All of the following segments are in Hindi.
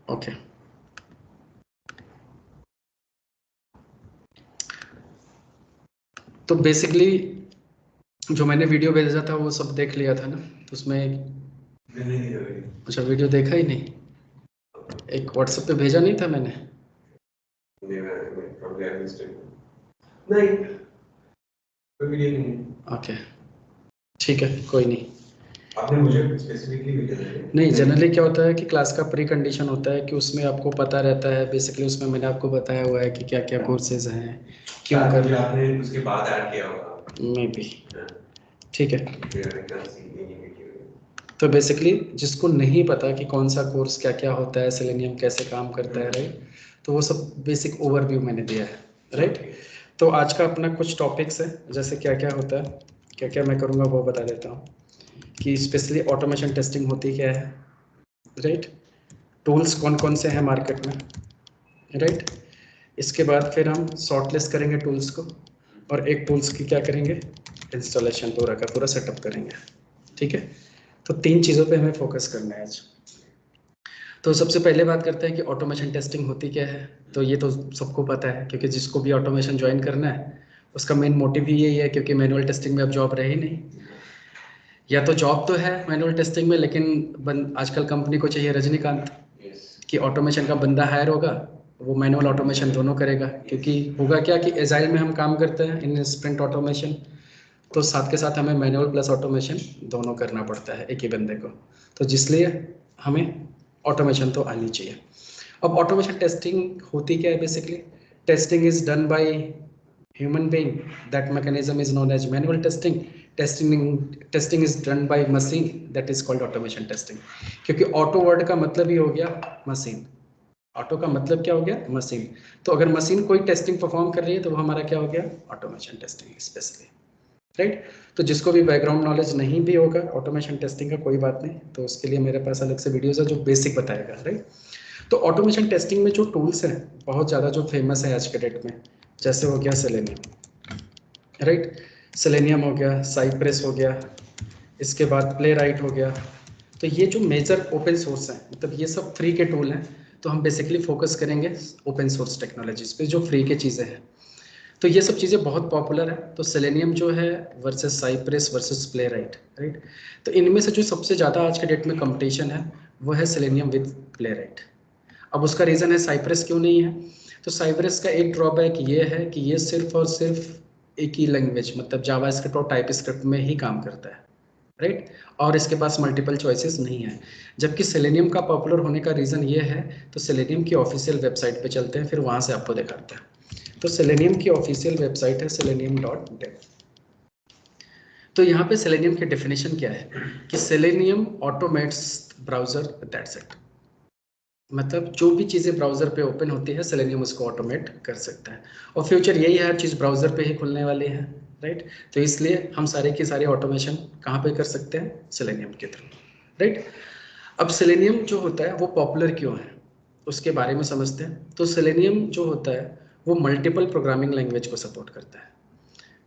ओके, तो बेसिकली जो मैंने वीडियो भेजा था वो सब देख लिया था ना, तो उसमें अच्छा वीडियो देखा ही नहीं, एक व्हाट्सएप पे भेजा नहीं था मैंने? ओके ठीक है, कोई नहीं। आपने मुझे स्पेसिफिकली भेजा था? नहीं, जनरली क्या होता है कि क्लास का प्री कंडीशन होता है कि उसमें आपको पता रहता है, बेसिकली उसमें मैंने आपको बताया हुआ है कि क्या क्या कोर्सेज हैं, क्यों कर रहे हैं। आपने उसके बाद ऐड किया होगा मे बी, ठीक है। है। तो बेसिकली जिसको नहीं पता कि कौन सा कोर्स क्या क्या होता है, सेलेनियम कैसे काम करता है, राइट, तो वो सब बेसिक ओवरव्यू मैंने दिया है, राइट। तो आज का अपना कुछ टॉपिक्स है, जैसे क्या क्या होता है, क्या क्या मैं करूँगा वो बता देता हूँ कि स्पेशली ऑटोमेशन टेस्टिंग होती क्या है, राइट, टूल्स कौन कौन से हैं मार्केट में, राइट। इसके बाद फिर हम शॉर्टलिस्ट करेंगे टूल्स को, और एक टूल्स की क्या करेंगे, इंस्टॉलेशन पूरा का पूरा सेटअप करेंगे, ठीक है। तो 3 चीज़ों पे हमें फोकस करना है आज। तो सबसे पहले बात करते हैं कि ऑटोमेशन टेस्टिंग होती क्या है। तो ये तो सबको पता है, क्योंकि जिसको भी ऑटोमेशन ज्वाइन करना है उसका मेन मोटिव ही यही है, क्योंकि मैनुअल टेस्टिंग में अब जॉब रही नहीं, या तो जॉब तो है मैनुअल टेस्टिंग में, लेकिन आजकल कंपनी को चाहिए रजनीकांत कि ऑटोमेशन का बंदा हायर होगा, वो मैनुअल ऑटोमेशन दोनों करेगा। क्योंकि होगा क्या कि एजाइल में हम काम करते हैं इन स्प्रिंट ऑटोमेशन, तो साथ के साथ हमें मैनुअल प्लस ऑटोमेशन दोनों करना पड़ता है एक ही बंदे को, तो जिसलिए हमें ऑटोमेशन तो आनी चाहिए। अब ऑटोमेशन टेस्टिंग होती क्या है, basically testing is done by human being, that mechanism is known as manual testing. Testing is done by machine, that is called automation testing. क्योंकि ऑटो वर्ड का मतलब ही हो गया मशीन, ऑटो का मतलब क्या हो गया, मशीन। तो अगर मशीन कोई टेस्टिंग परफॉर्म कर रही है तो वो हमारा क्या हो गया, ऑटोमेशन टेस्टिंग स्पेशली, राइट। तो जिसको भी बैकग्राउंड नॉलेज नहीं भी होगा ऑटोमेशन टेस्टिंग का, कोई बात नहीं, तो उसके लिए मेरे पास अलग से वीडियोस है जो बेसिक बताएगा, राइट। तो ऑटोमेशन टेस्टिंग में जो टूल्स हैं बहुत ज़्यादा जो फेमस है आज के डेट में, जैसे हो गया सेलेनियम, राइट, सेलेनियम हो गया, साइप्रेस हो गया, इसके बाद प्ले राइट हो गया। तो ये जो मेजर ओपन सोर्स हैं, मतलब ये सब फ्री के टूल हैं, तो हम बेसिकली फोकस करेंगे ओपन सोर्स टेक्नोलॉजीज पे जो फ्री के चीज़ें हैं। तो ये सब चीज़ें बहुत पॉपुलर है। तो सेलेनियम जो है versus Cypress versus play right, right. तो इनमें से जो सबसे ज़्यादा आज के डेट में कंपटीशन है वो है सेलेनियम विद प्ले राइट। अब उसका रीज़न है साइप्रेस क्यों नहीं है। तो साइप्रेस का एक ड्रॉबैक ये है कि ये सिर्फ और सिर्फ एक ही लैंग्वेज, मतलब जावा स्क्रिप्ट और टाइप स्क्रिप्ट में ही काम करता है, राइट। और इसके पास मल्टीपल चॉइसेस नहीं है। जबकि सेलेनियम का पॉपुलर होने का रीज़न ये है, तो सेलेनियम की ऑफिशियल वेबसाइट पे चलते हैं, फिर वहाँ से आपको दिखाते हैं। तो सेलेनियम की ऑफिशियल वेबसाइट है selenium.dev। तो यहाँ पे सेलेनियम की डेफिनेशन क्या है कि selenium automates browser, that's it. मतलब जो भी चीज़ें ब्राउजर पे ओपन होती है सेलेनियम उसको ऑटोमेट कर सकता है, और फ्यूचर यही है, हर चीज़ ब्राउजर पे ही खुलने वाली है, राइट। तो इसलिए हम सारे की सारी ऑटोमेशन कहाँ पे कर सकते हैं, सेलेनियम के थ्रू, राइट। अब सेलेनियम जो होता है वो पॉपुलर क्यों है उसके बारे में समझते हैं। तो सेलेनियम जो होता है वो मल्टीपल प्रोग्रामिंग लैंग्वेज को सपोर्ट करता है।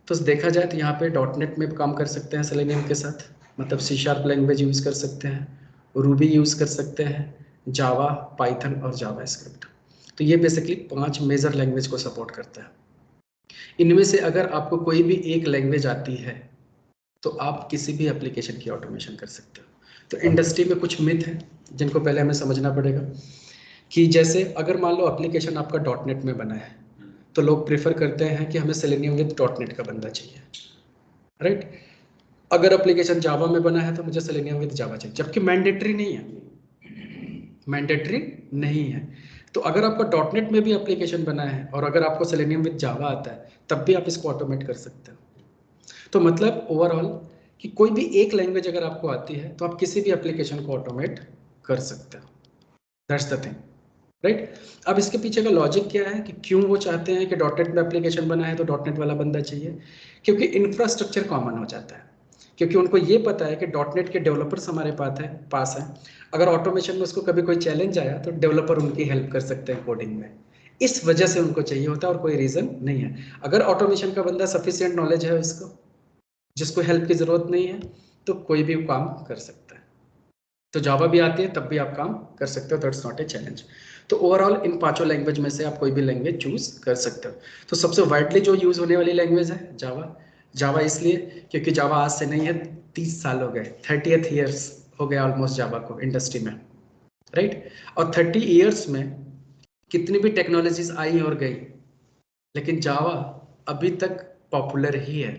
तो देखा जाए तो यहाँ पे डॉटनेट में काम कर सकते हैं सेलेनियम के साथ, मतलब सी शार्प लैंग्वेज यूज़ कर सकते हैं, रूबी यूज़ कर सकते हैं, जावा, पाइथन और जावा स्क्रिप्ट। तो ये बेसिकली 5 मेजर लैंग्वेज को सपोर्ट करता है। इनमें से अगर आपको कोई भी एक लैंग्वेज आती है तो आप किसी भी एप्लीकेशन की ऑटोमेशन कर सकते हो। तो इंडस्ट्री में कुछ मिथ है जिनको पहले हमें समझना पड़ेगा, कि जैसे अगर मान लो एप्लीकेशन आपका डॉटनेट में बना है तो लोग प्रेफर करते हैं कि हमें सेलेनियम विद डॉटनेट का बंदा चाहिए, राइट। अगर एप्लीकेशन जावा में बना है तो मुझे सेलेनियम विद जावा चाहिए, जबकि मैंडेटरी नहीं है, मैंडेटरी नहीं है। तो अगर आपका डॉटनेट में भी एप्लीकेशन बना है और अगर आपको सेलेनियम विद जावा आता है तब भी आप इसको ऑटोमेट कर सकते हो। तो मतलब ओवरऑल कि कोई भी एक लैंग्वेज अगर आपको आती है तो आप किसी भी एप्लीकेशन को ऑटोमेट कर सकते हो, दैट्स द थिंग, राइट। अब इसके पीछे का लॉजिक क्या है कि क्यों वो चाहते हैं कि डॉटनेट में एप्लीकेशन बना है तो डॉटनेट वाला बंदा चाहिए, क्योंकि इंफ्रास्ट्रक्चर कॉमन हो जाता है। क्योंकि उनको ये पता है कि डॉटनेट के डेवलपर्स हमारे पास हैं, अगर ऑटोमेशन में उसको कभी कोई चैलेंज आया तो डेवलपर उनकी हेल्प कर सकते हैं कोडिंग में। इस वजह से उनको चाहिए होता है और कोई रीज़न नहीं है। अगर ऑटोमेशन का बंदा सफिशिएंट नॉलेज है उसको, जिसको हेल्प की ज़रूरत नहीं है, तो कोई भी काम कर सकता है। तो जावा भी आती है तब भी आप काम कर सकते हो, दैट्स नॉट ए चैलेंज। तो ओवरऑल इन पांचों लैंग्वेज में से आप कोई भी लैंग्वेज चूज कर सकते हो। तो सबसे वाइडली जो यूज होने वाली लैंग्वेज है जावा। जावा इसलिए क्योंकि जावा आज से नहीं है, 30 साल हो गए, 30th ईयर्स हो गया ऑलमोस्ट जावा को इंडस्ट्री में, राइट। और 30 ईयर्स में कितनी भी टेक्नोलॉजीज आई और गई, लेकिन जावा अभी तक पॉपुलर ही है।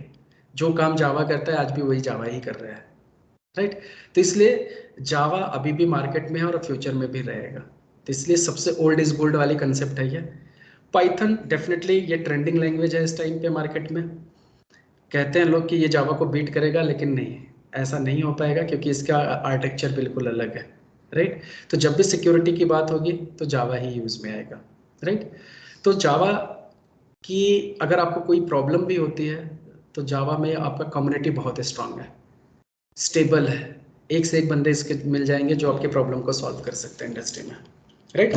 जो काम जावा करता है आज भी वही जावा ही कर रहा है, राइट। तो इसलिए जावा अभी भी मार्केट में है और फ्यूचर में भी रहेगा। तो इसलिए सबसे ओल्ड इज गोल्ड वाली कंसेप्ट है ये। पाइथन डेफिनेटली ये ट्रेंडिंग लैंग्वेज है इस टाइम पे मार्केट में। कहते हैं लोग कि ये जावा को बीट करेगा, लेकिन नहीं, ऐसा नहीं हो पाएगा क्योंकि इसका आर्किटेक्चर बिल्कुल अलग है, राइट। तो जब भी सिक्योरिटी की बात होगी तो जावा ही यूज में आएगा, राइट। तो जावा की अगर आपको कोई प्रॉब्लम भी होती है तो जावा में आपका कम्युनिटी बहुत स्ट्रांग है, स्टेबल है, एक से एक बंदे इसके मिल जाएंगे जो आपके प्रॉब्लम को सॉल्व कर सकते हैं इंडस्ट्री में, राइट।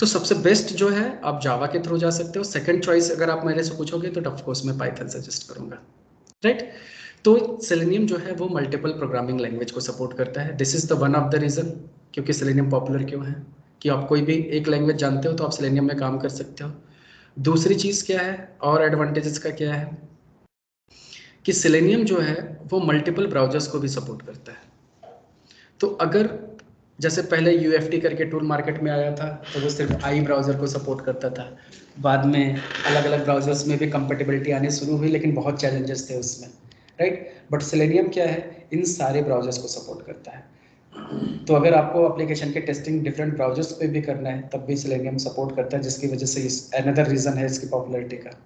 तो सबसे बेस्ट जो है आप जावा के थ्रू जा सकते हो। सेकंड चॉइस अगर आप मेरे से पूछोगे तो ऑफ कोर्स मैं पाइथन सजेस्ट करूंगा, राइट। तो सेलेनियम जो है वो मल्टीपल प्रोग्रामिंग लैंग्वेज को सपोर्ट करता है। This is the one of the reason क्योंकि सेलेनियम पॉपुलर क्यों है, कि आप कोई भी एक लैंग्वेज जानते हो तो आप सेलेनियम में काम कर सकते हो। दूसरी चीज क्या है और एडवांटेजेस का क्या है कि सेलेनियम जो है वो मल्टीपल ब्राउजर्स को भी सपोर्ट करता है। तो अगर जैसे पहले यूएफटी करके टूल मार्केट में आया था तो वो सिर्फ आई ब्राउज़र को सपोर्ट करता था, बाद में अलग अलग ब्राउजर्स में भी कंपेटिबिलिटी आने शुरू हुई, लेकिन बहुत चैलेंजेस थे उसमें, राइट। बट सेलेनियम क्या है, इन सारे ब्राउजर्स को सपोर्ट करता है। तो अगर आपको एप्लीकेशन के टेस्टिंग डिफरेंट ब्राउजर्स पे भी करना है तब भी सेलेनियम सपोर्ट करता है, जिसकी वजह से इस अनदर रीज़न है इसकी पॉपुलैरिटी का।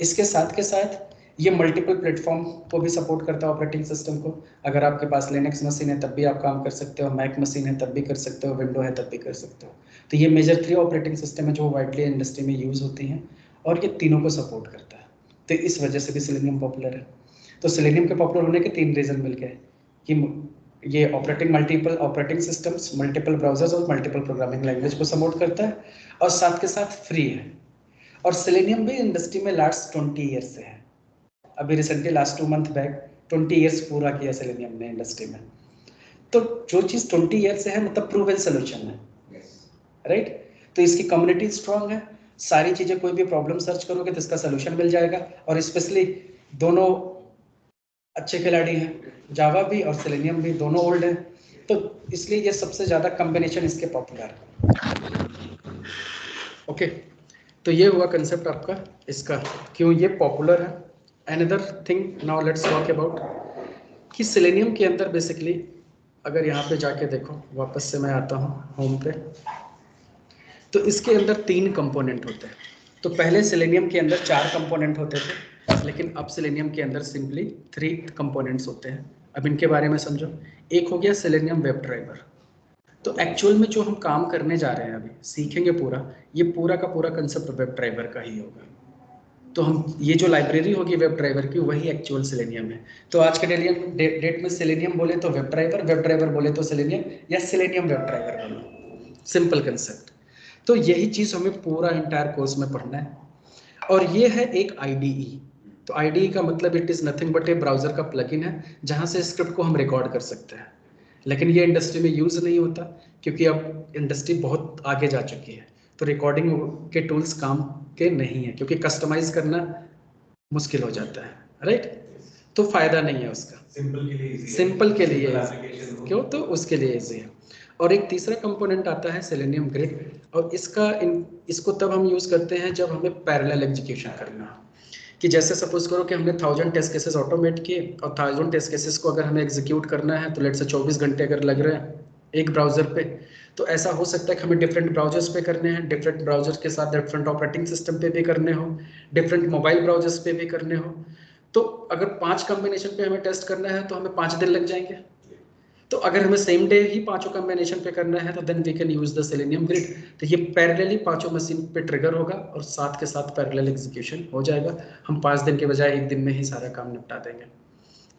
इसके साथ के साथ ये मल्टीपल प्लेटफॉर्म को भी सपोर्ट करता है, ऑपरेटिंग सिस्टम को। अगर आपके पास लिनक्स मशीन है तब भी आप काम कर सकते हो, मैक मशीन है तब भी कर सकते हो, विंडो है तब भी कर सकते हो। तो ये मेजर 3 ऑपरेटिंग सिस्टम है जो वाइडली इंडस्ट्री में यूज़ होती हैं और ये तीनों को सपोर्ट करता है। तो इस वजह से भी सेलेनियम पॉपुलर है। तो सेलेनियम के पॉपुलर होने के 3 रीज़न मिल गए कि ये multiple operating systems, multiple browsers और मल्टीपल प्रोग्रामिंग लैंग्वेज को सपोर्ट करता है और साथ के साथ फ्री है। और सेलेनियम भी इंडस्ट्री में लास्ट 20 ईयर्स से है। अभी recently last 2 month back 20 years पूरा किया सेलेनियम ने इंडस्ट्री में। तो जो चीज़ 20 ईयर्स से है मतलब प्रूवन सोल्यूशन है, राइट। तो इसकी कम्युनिटी स्ट्रांग है, सारी चीज़ें कोई भी प्रॉब्लम सर्च करोगे तो इसका सोल्यूशन मिल जाएगा। और स्पेशली दोनों अच्छे खिलाड़ी हैं, जावा भी और सेलेनियम भी, दोनों ओल्ड हैं, तो इसलिए ये सबसे ज़्यादा कॉम्बिनेशन इसके पॉपुलर है। ओके, तो ये हुआ कंसेप्ट आपका इसका, क्यों ये पॉपुलर है। Another thing now let's talk about कि सेलेनियम के अंदर बेसिकली अगर यहाँ पे जाके देखो, वापस से मैं आता हूँ होम पे, तो इसके अंदर 3 कंपोनेंट होते हैं। तो पहले सेलेनियम के अंदर 4 कंपोनेंट होते थे, लेकिन अब सेलेनियम के अंदर सिंपली 3 कंपोनेंट्स होते हैं। अब इनके बारे में समझो। एक हो गया सेलेनियम वेब ड्राइवर। तो एक्चुअल में जो हम काम करने जा रहे हैं अभी सीखेंगे पूरा, ये पूरा का पूरा कंसेप्ट वेब ड्राइवर का ही होगा। तो हम ये जो लाइब्रेरी होगी वेब ड्राइवर की वही एक्चुअल सेलेनियम है। तो आज के डेट में सेलेनियम बोले तो वेब ड्राइवर बोले तो सेलेनियम, या सेलेनियम वेब ड्राइवर बोलो, सिंपल कंसेप्ट। तो यही चीज़ हमें पूरा इंटायर कोर्स में पढ़ना है। और ये है एक IDE। तो IDE का मतलब it is nothing but A browser का प्लगइन है जहाँ से स्क्रिप्ट को हम रिकॉर्ड कर सकते हैं। लेकिन ये इंडस्ट्री में यूज़ नहीं होता क्योंकि अब इंडस्ट्री बहुत आगे जा चुकी है, तो रिकॉर्डिंग के टूल्स काम के नहीं है क्योंकि कस्टमाइज करना मुश्किल हो जाता है, राइट। तो फायदा नहीं है उसका। सिंपल के लिए क्यों, तो उसके लिए ईजी है। और एक तीसरा कंपोनेंट आता है सेलेनियम ग्रिड, और इसको तब हम यूज़ करते हैं जब हमें पैरेलल एग्जीक्यूशन करना हो। कि जैसे सपोज करो कि हमने 1000 टेस्ट केसेस ऑटोमेट किए और 1000 टेस्ट केसेस को अगर हमें एग्जीक्यूट करना है तो लेट से 24 घंटे अगर लग रहे हैं एक ब्राउज़र पे, तो ऐसा हो सकता है कि हमें डिफरेंट ब्राउजर्स पे करने हैं, डिफरेंट ब्राउजर के साथ डिफरेंट ऑपरेटिंग सिस्टम पे भी करने हो, डिफरेंट मोबाइल ब्राउजर्स पे भी करने हो। तो अगर 5 कॉम्बिनेशन पे हमें टेस्ट करना है तो हमें 5 दिन लग जाएंगे। तो अगर हमें सेम डे ही 5 कॉम्बिनेशन पे करना है तो then we can use the Selenium grid. तो ये पैरेलली 5 मशीन पे ट्रिगर होगा और साथ के साथ पैरेलल एग्जीक्यूशन हो जाएगा। हम 5 दिन के बजाय 1 दिन में ही सारा काम निपटा देंगे।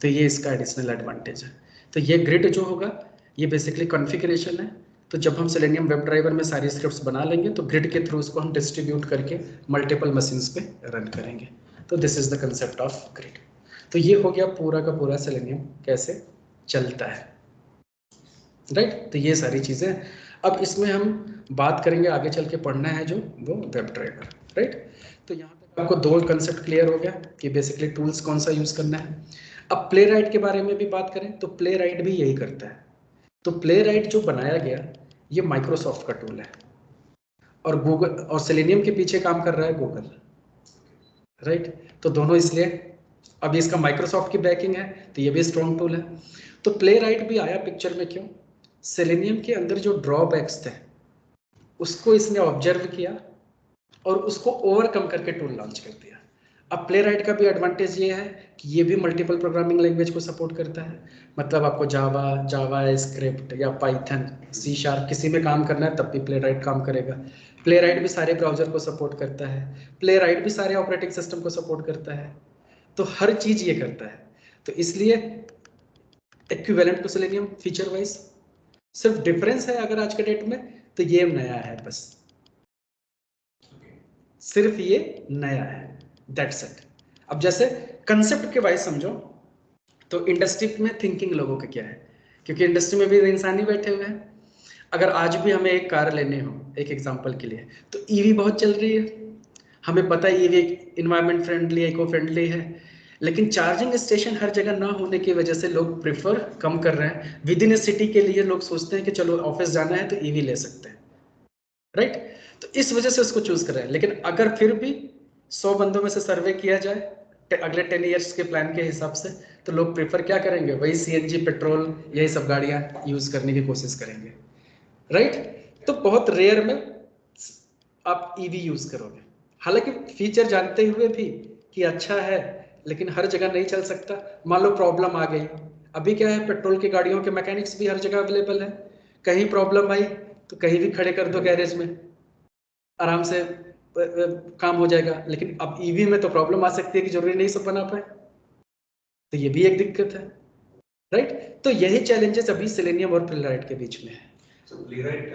तो ये इसका एडिशनल एडवांटेज है। तो ये ग्रिड जो होगा ये बेसिकली कॉन्फ़िगरेशन है। तो जब हम सेलेनियम वेब ड्राइवर में सारी स्क्रिप्ट्स बना लेंगे तो ग्रिड के थ्रू उसको हम डिस्ट्रीब्यूट करके मल्टीपल मशीन्स पे रन करेंगे। तो this is the concept of grid. तो ये हो गया पूरा का पूरा सेलेनियम कैसे चलता है, राइट। तो ये सारी चीज़ें अब इसमें हम बात करेंगे, आगे चल के पढ़ना है जो वो वेब ड्राइवर, राइट। तो यहाँ तक आपको दो कंसेप्ट क्लियर हो गया कि बेसिकली टूल्स कौन सा यूज़ करना है। अब प्ले राइट के बारे में भी बात करें तो प्ले राइट भी यही करता है। तो प्ले राइट जो बनाया गया ये माइक्रोसॉफ्ट का टूल है और गूगल और सेलेनियम के पीछे काम कर रहा है गूगल, राइट। तो दोनों इसलिए अभी इसका माइक्रोसॉफ्ट की बैकिंग है तो ये भी स्ट्रॉन्ग टूल है। तो प्ले राइट भी आया पिक्चर में क्यों? सेलेनियम के अंदर जो ड्रॉबैक्स थे उसको इसने ऑब्जर्व किया और उसको ओवरकम करके टूल लॉन्च कर दिया। अब प्ले राइट का भी एडवांटेज ये है कि ये भी मल्टीपल प्रोग्रामिंग लैंग्वेज को सपोर्ट करता है। मतलब आपको जावा स्क्रिप्ट या पाइथन सी शार्प किसी में काम करना है तब भी प्ले राइट काम करेगा। प्ले राइट भी सारे ब्राउजर को सपोर्ट करता है, प्ले राइट भी सारे ऑपरेटिंग सिस्टम को सपोर्ट करता है, तो हर चीज ये करता है। तो इसलिए equivalent to Selenium feature wise. सिर्फ डिफरेंस है अगर आज के डेट में तो ये नया है, बस सिर्फ ये नया है, दैट्स इट। अब जैसे कंसेप्ट के वाइज समझो तो इंडस्ट्री में थिंकिंग लोगों का क्या है, क्योंकि इंडस्ट्री में भी इंसान ही बैठे हुए हैं। अगर आज भी हमें एक कार लेने हो, एक एग्जांपल के लिए, तो ईवी बहुत चल रही है, हमें पता है EV environment friendly eco friendly है, लेकिन चार्जिंग स्टेशन हर जगह ना होने की वजह से लोग प्रेफर कम कर रहे हैं। विद इन ए सिटी के लिए लोग सोचते हैं कि चलो ऑफिस जाना है तो ईवी ले सकते हैं, राइट। तो इस वजह से उसको चूज कर रहे हैं। लेकिन अगर फिर भी 100 बंदों में से सर्वे किया जाए अगले 10 ईयर्स के प्लान के हिसाब से, तो लोग प्रेफर क्या करेंगे? वही सीएनजी पेट्रोल यही सब गाड़ियां यूज करने की कोशिश करेंगे, राइट। तो बहुत रेयर में आप ईवी यूज करोगे, हालांकि फीचर जानते हुए भी कि अच्छा है लेकिन हर जगह नहीं चल सकता। मान लो प्रॉब्लम आ गई, अभी क्या है पेट्रोल की गाड़ियों के मैकेनिक्स भी हर जगह अवेलेबल है, कहीं प्रॉब्लम आई तो कहीं भी खड़े कर दो गैरेज में, आराम से काम हो जाएगा। लेकिन अब ईवी में तो प्रॉब्लम आ सकती है कि जरूरी नहीं सब बना पाए, तो ये भी एक दिक्कत है, राइट। तो यही चैलेंजेस अभी सेलेनियम और प्लेराइट के बीच में है। प्लेराइट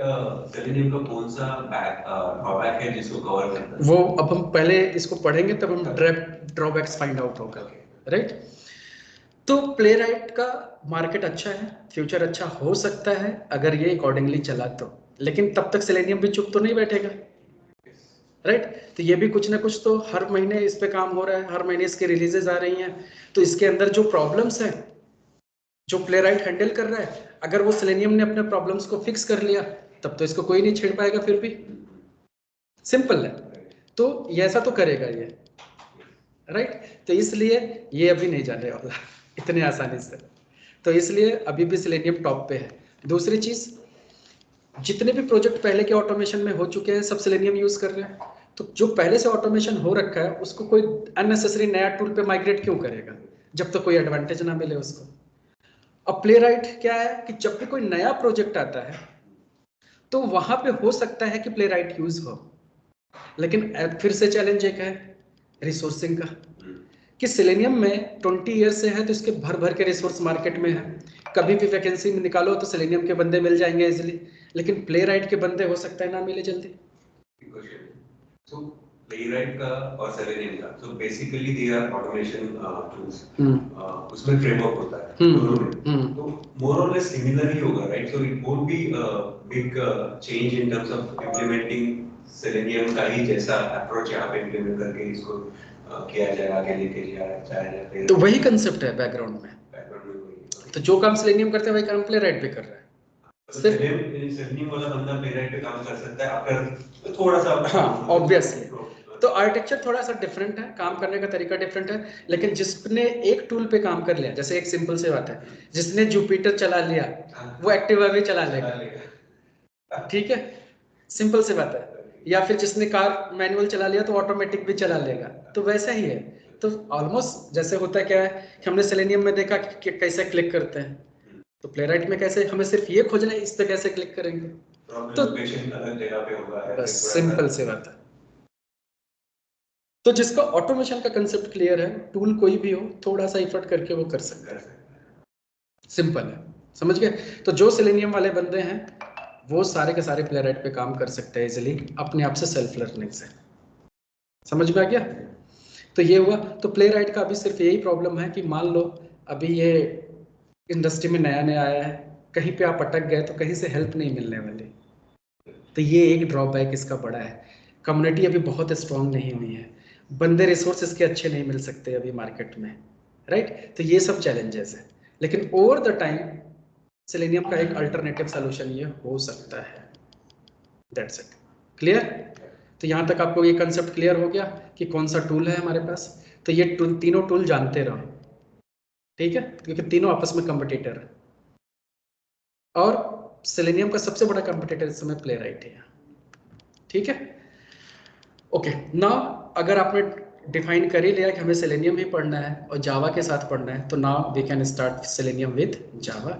सेलेनियम का कौन सा ड्रॉबैक है जिसको कवर करता है? वो अब हम पहले इसको पढ़ेंगे तब हम ड्रॉबैक्स फाइंड आउट होगा, राइट। तो प्लेराइट का मार्केट अच्छा है, फ्यूचर अच्छा हो सकता है अगर ये अकॉर्डिंगली चला तो, लेकिन तब तक सेलेनियम भी चुप तो नहीं बैठेगा, राइट। तो ये भी कुछ ना कुछ तो हर महीने इस पे काम हो रहा है, हर महीने इसके रिलीजेस आ रही हैं, तो इसके अंदर जो प्रॉब्लम्स हैं जो प्लेराइट हैंडल कर रहा है, अगर वो सेलेनियम ने अपने प्रॉब्लम्स को फिक्स कर लिया तब तो इसको कोई नहीं छेड़ पाएगा फिर भी, सिंपल है। तो ये ऐसा तो करेगा ये, राइट। तो इसलिए ये अभी नहीं जाने वाला इतने आसानी से, तो इसलिए अभी भी सेलेनियम टॉप पे है। दूसरी चीज, जितने भी प्रोजेक्ट पहले के ऑटोमेशन में हो चुके हैं सब सेलेनियम यूज कर रहे हैं, तो जो पहले से ऑटोमेशन हो रखा है उसको कोई अननेसेसरी नया टूल पे माइग्रेट क्यों करेगा जब तक तो कोई एडवांटेज ना मिले उसको। अब प्लेराइट क्या है कि जब भी कोई नया प्रोजेक्ट आता है तो वहां पे हो सकता है कि प्लेराइट यूज हो, लेकिन फिर से चैलेंज एक है रिसोर्सिंग का, कि सेलेनियम में 20 ईयर से है तो इसके भर भर के रिसोर्स मार्केट में है, कभी भी वैकेंसी में निकालो तो सेलेनियम के बंदे मिल जाएंगे इजिली, लेकिन प्लेराइट के बंदे हो सकता है ना मिले जल्दी। So playwright का और सेलेनियम का, so basically they are automation tools. उसमें framework होता है दोनों में, तो more or less similar ही होगा, right? So it won't be a big change in terms of implementing selenium का ही जैसा approach यहाँ पे implement करके इसको किया जाए, आगे लेके जाया जाए। तो वही कंसेप्ट है बैकग्राउंड में, तो जो काम सेलेनियम करते हैं वही काम प्लेराइट भी कर रहा है। सेलेनियम वाला बंदा प्लेराइट पे काम कर सकता है अगर थोड़ा सा, हाँ ऑब्वियसली। तो आर्किटेक्चर थोड़ा सा डिफरेंट है, काम करने का तरीका डिफरेंट है, लेकिन जिसने एक टूल पे काम कर लिया, जैसे एक सिंपल से बात है, जिसने जुपिटर चला लिया वो एक्टिवा भी चला लेगा, ठीक है, सिंपल से बात है। या फिर जिसने कार मैनुअल चला लिया तो ऑटोमेटिक भी चला लेगा, तो वैसा ही है। तो ऑलमोस्ट जैसे होता क्या है कि हमने सेलेनियम में देखा कि कैसे क्लिक करते हैं, तो प्लेराइट में कैसे, हमें सिर्फ ये खोजना है इस पे कैसे क्लिक करेंगे, तो अलग जगह पे होगा, बस सिंपल से बात है। तो जिसका ऑटोमेशन का कंसेप्ट क्लियर है, टूल कोई भी हो थोड़ा सा एफर्ट करके वो कर सकता है, सिंपल है, समझ गए। तो जो सेलेनियम वाले बंदे हैं वो सारे के सारे प्लेराइट पे काम कर सकते हैं इजिली अपने आप से, सेल्फ लर्निंग से, समझ में आ गया। तो ये हुआ। तो प्लेराइट का अभी सिर्फ यही प्रॉब्लम है कि मान लो अभी ये इंडस्ट्री में नया नया आया है, कहीं पे आप अटक गए तो कहीं से हेल्प नहीं मिलने वाली। तो ये एक ड्रॉबैक इसका बड़ा है। कम्युनिटी अभी बहुत स्ट्रांग नहीं हुई है, बंदे रिसोर्स इसके अच्छे नहीं मिल सकते अभी मार्केट में, राइट। तो ये सब चैलेंजेस है, लेकिन ओवर द टाइम सेलेनियम का एक अल्टरनेटिव सोल्यूशन ये हो सकता है। That's it. क्लियर? तो यहाँ तक आपको ये कंसेप्ट क्लियर हो गया कि कौन सा टूल है हमारे पास। तो ये तीनों टूल जानते रहो, ठीक है, क्योंकि तीनों आपस में कॉम्पिटिटर है। और सेलेनियम का सबसे बड़ा कॉम्पिटिटर इस समय प्लेराइट है, ठीक है। ओके, नाउ अगर आपने डिफाइन कर ही लिया कि हमें सेलेनियम ही पढ़ना है और जावा के साथ पढ़ना है, तो now we can start Selenium with Java.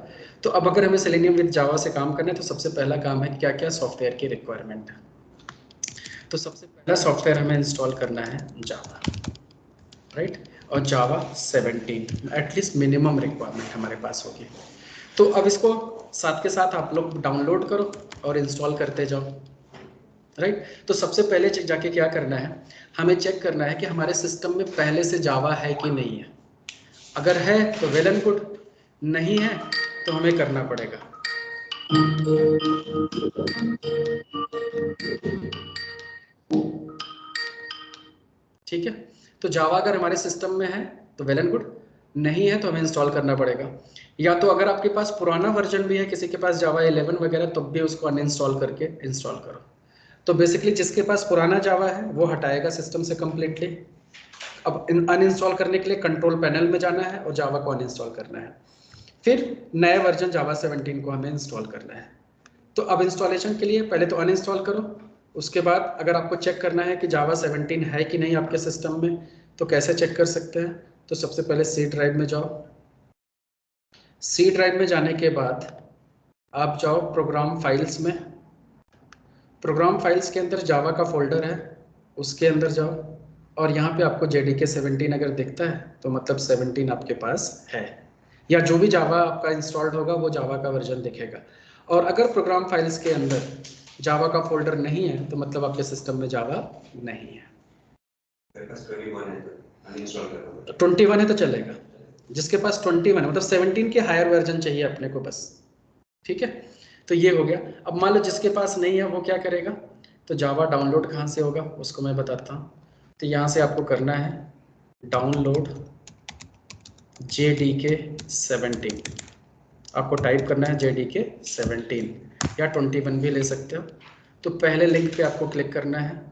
तो अब अगर हमें सेलेनियम विद जावा से काम करना है तो सबसे पहला काम है क्या क्या सॉफ्टवेयर की रिक्वायरमेंट है। तो सबसे पहला सॉफ्टवेयर हमें इंस्टॉल करना है जावा, राइट। और जावा 17 एटलीस्ट मिनिमम रिक्वायरमेंट हमारे पास होगी। तो अब इसको साथ के साथ आप लोग डाउनलोड करो और इंस्टॉल करते जाओ, राइट। तो सबसे पहले जाके क्या करना है, हमें चेक करना है कि हमारे सिस्टम में पहले से जावा है कि नहीं है। अगर है तो वेल एंड गुड, नहीं है तो हमें करना पड़ेगा। ठीक है, तो जावा अगर हमारे सिस्टम में है तो वेल एंड गुड, नहीं है तो हमें इंस्टॉल करना पड़ेगा। या तो अगर आपके पास पुराना वर्जन भी है, किसी के पास जावा 11 वगैरह, तब भी उसको अनइंस्टॉल करके इंस्टॉल करो। तो बेसिकली जिसके पास पुराना जावा है वो हटाएगा सिस्टम से कंप्लीटली। अब अनइंस्टॉल करने के लिए कंट्रोल पैनल में जाना है और जावा को अनइंस्टॉल करना है, फिर नए वर्जन जावा 17 को हमें इंस्टॉल करना है। तो अब इंस्टॉलेशन के लिए पहले तो अनइंस्टॉल करो, उसके बाद अगर आपको चेक करना है कि जावा 17 है कि नहीं आपके सिस्टम में, तो कैसे चेक कर सकते हैं। तो सबसे पहले सी ड्राइव में जाओ, सी ड्राइव में जाने के बाद आप जाओ प्रोग्राम फाइल्स में, प्रोग्राम फाइल्स के अंदर जावा का फोल्डर है, उसके अंदर जाओ और यहाँ पे आपको JDK 17 अगर दिखता है तो मतलब 17 आपके पास है, या जो भी जावा आपका इंस्टॉल्ड होगा वो जावा का वर्जन दिखेगा। और अगर प्रोग्राम फाइल्स के अंदर जावा का फोल्डर नहीं है तो मतलब आपके सिस्टम में जावा नहीं है। 21 है तो चलेगा, जिसके पास 21 है मतलब 17 के हायर वर्जन चाहिए अपने को बस, ठीक है। तो ये हो गया। अब मान लो जिसके पास नहीं है वो क्या करेगा, तो जावा डाउनलोड कहाँ से होगा उसको मैं बताता हूँ। तो यहाँ से आपको करना है डाउनलोड JDK 17, आपको टाइप करना है JDK 17 या 21 भी ले सकते हो। तो पहले लिंक पे आपको क्लिक करना है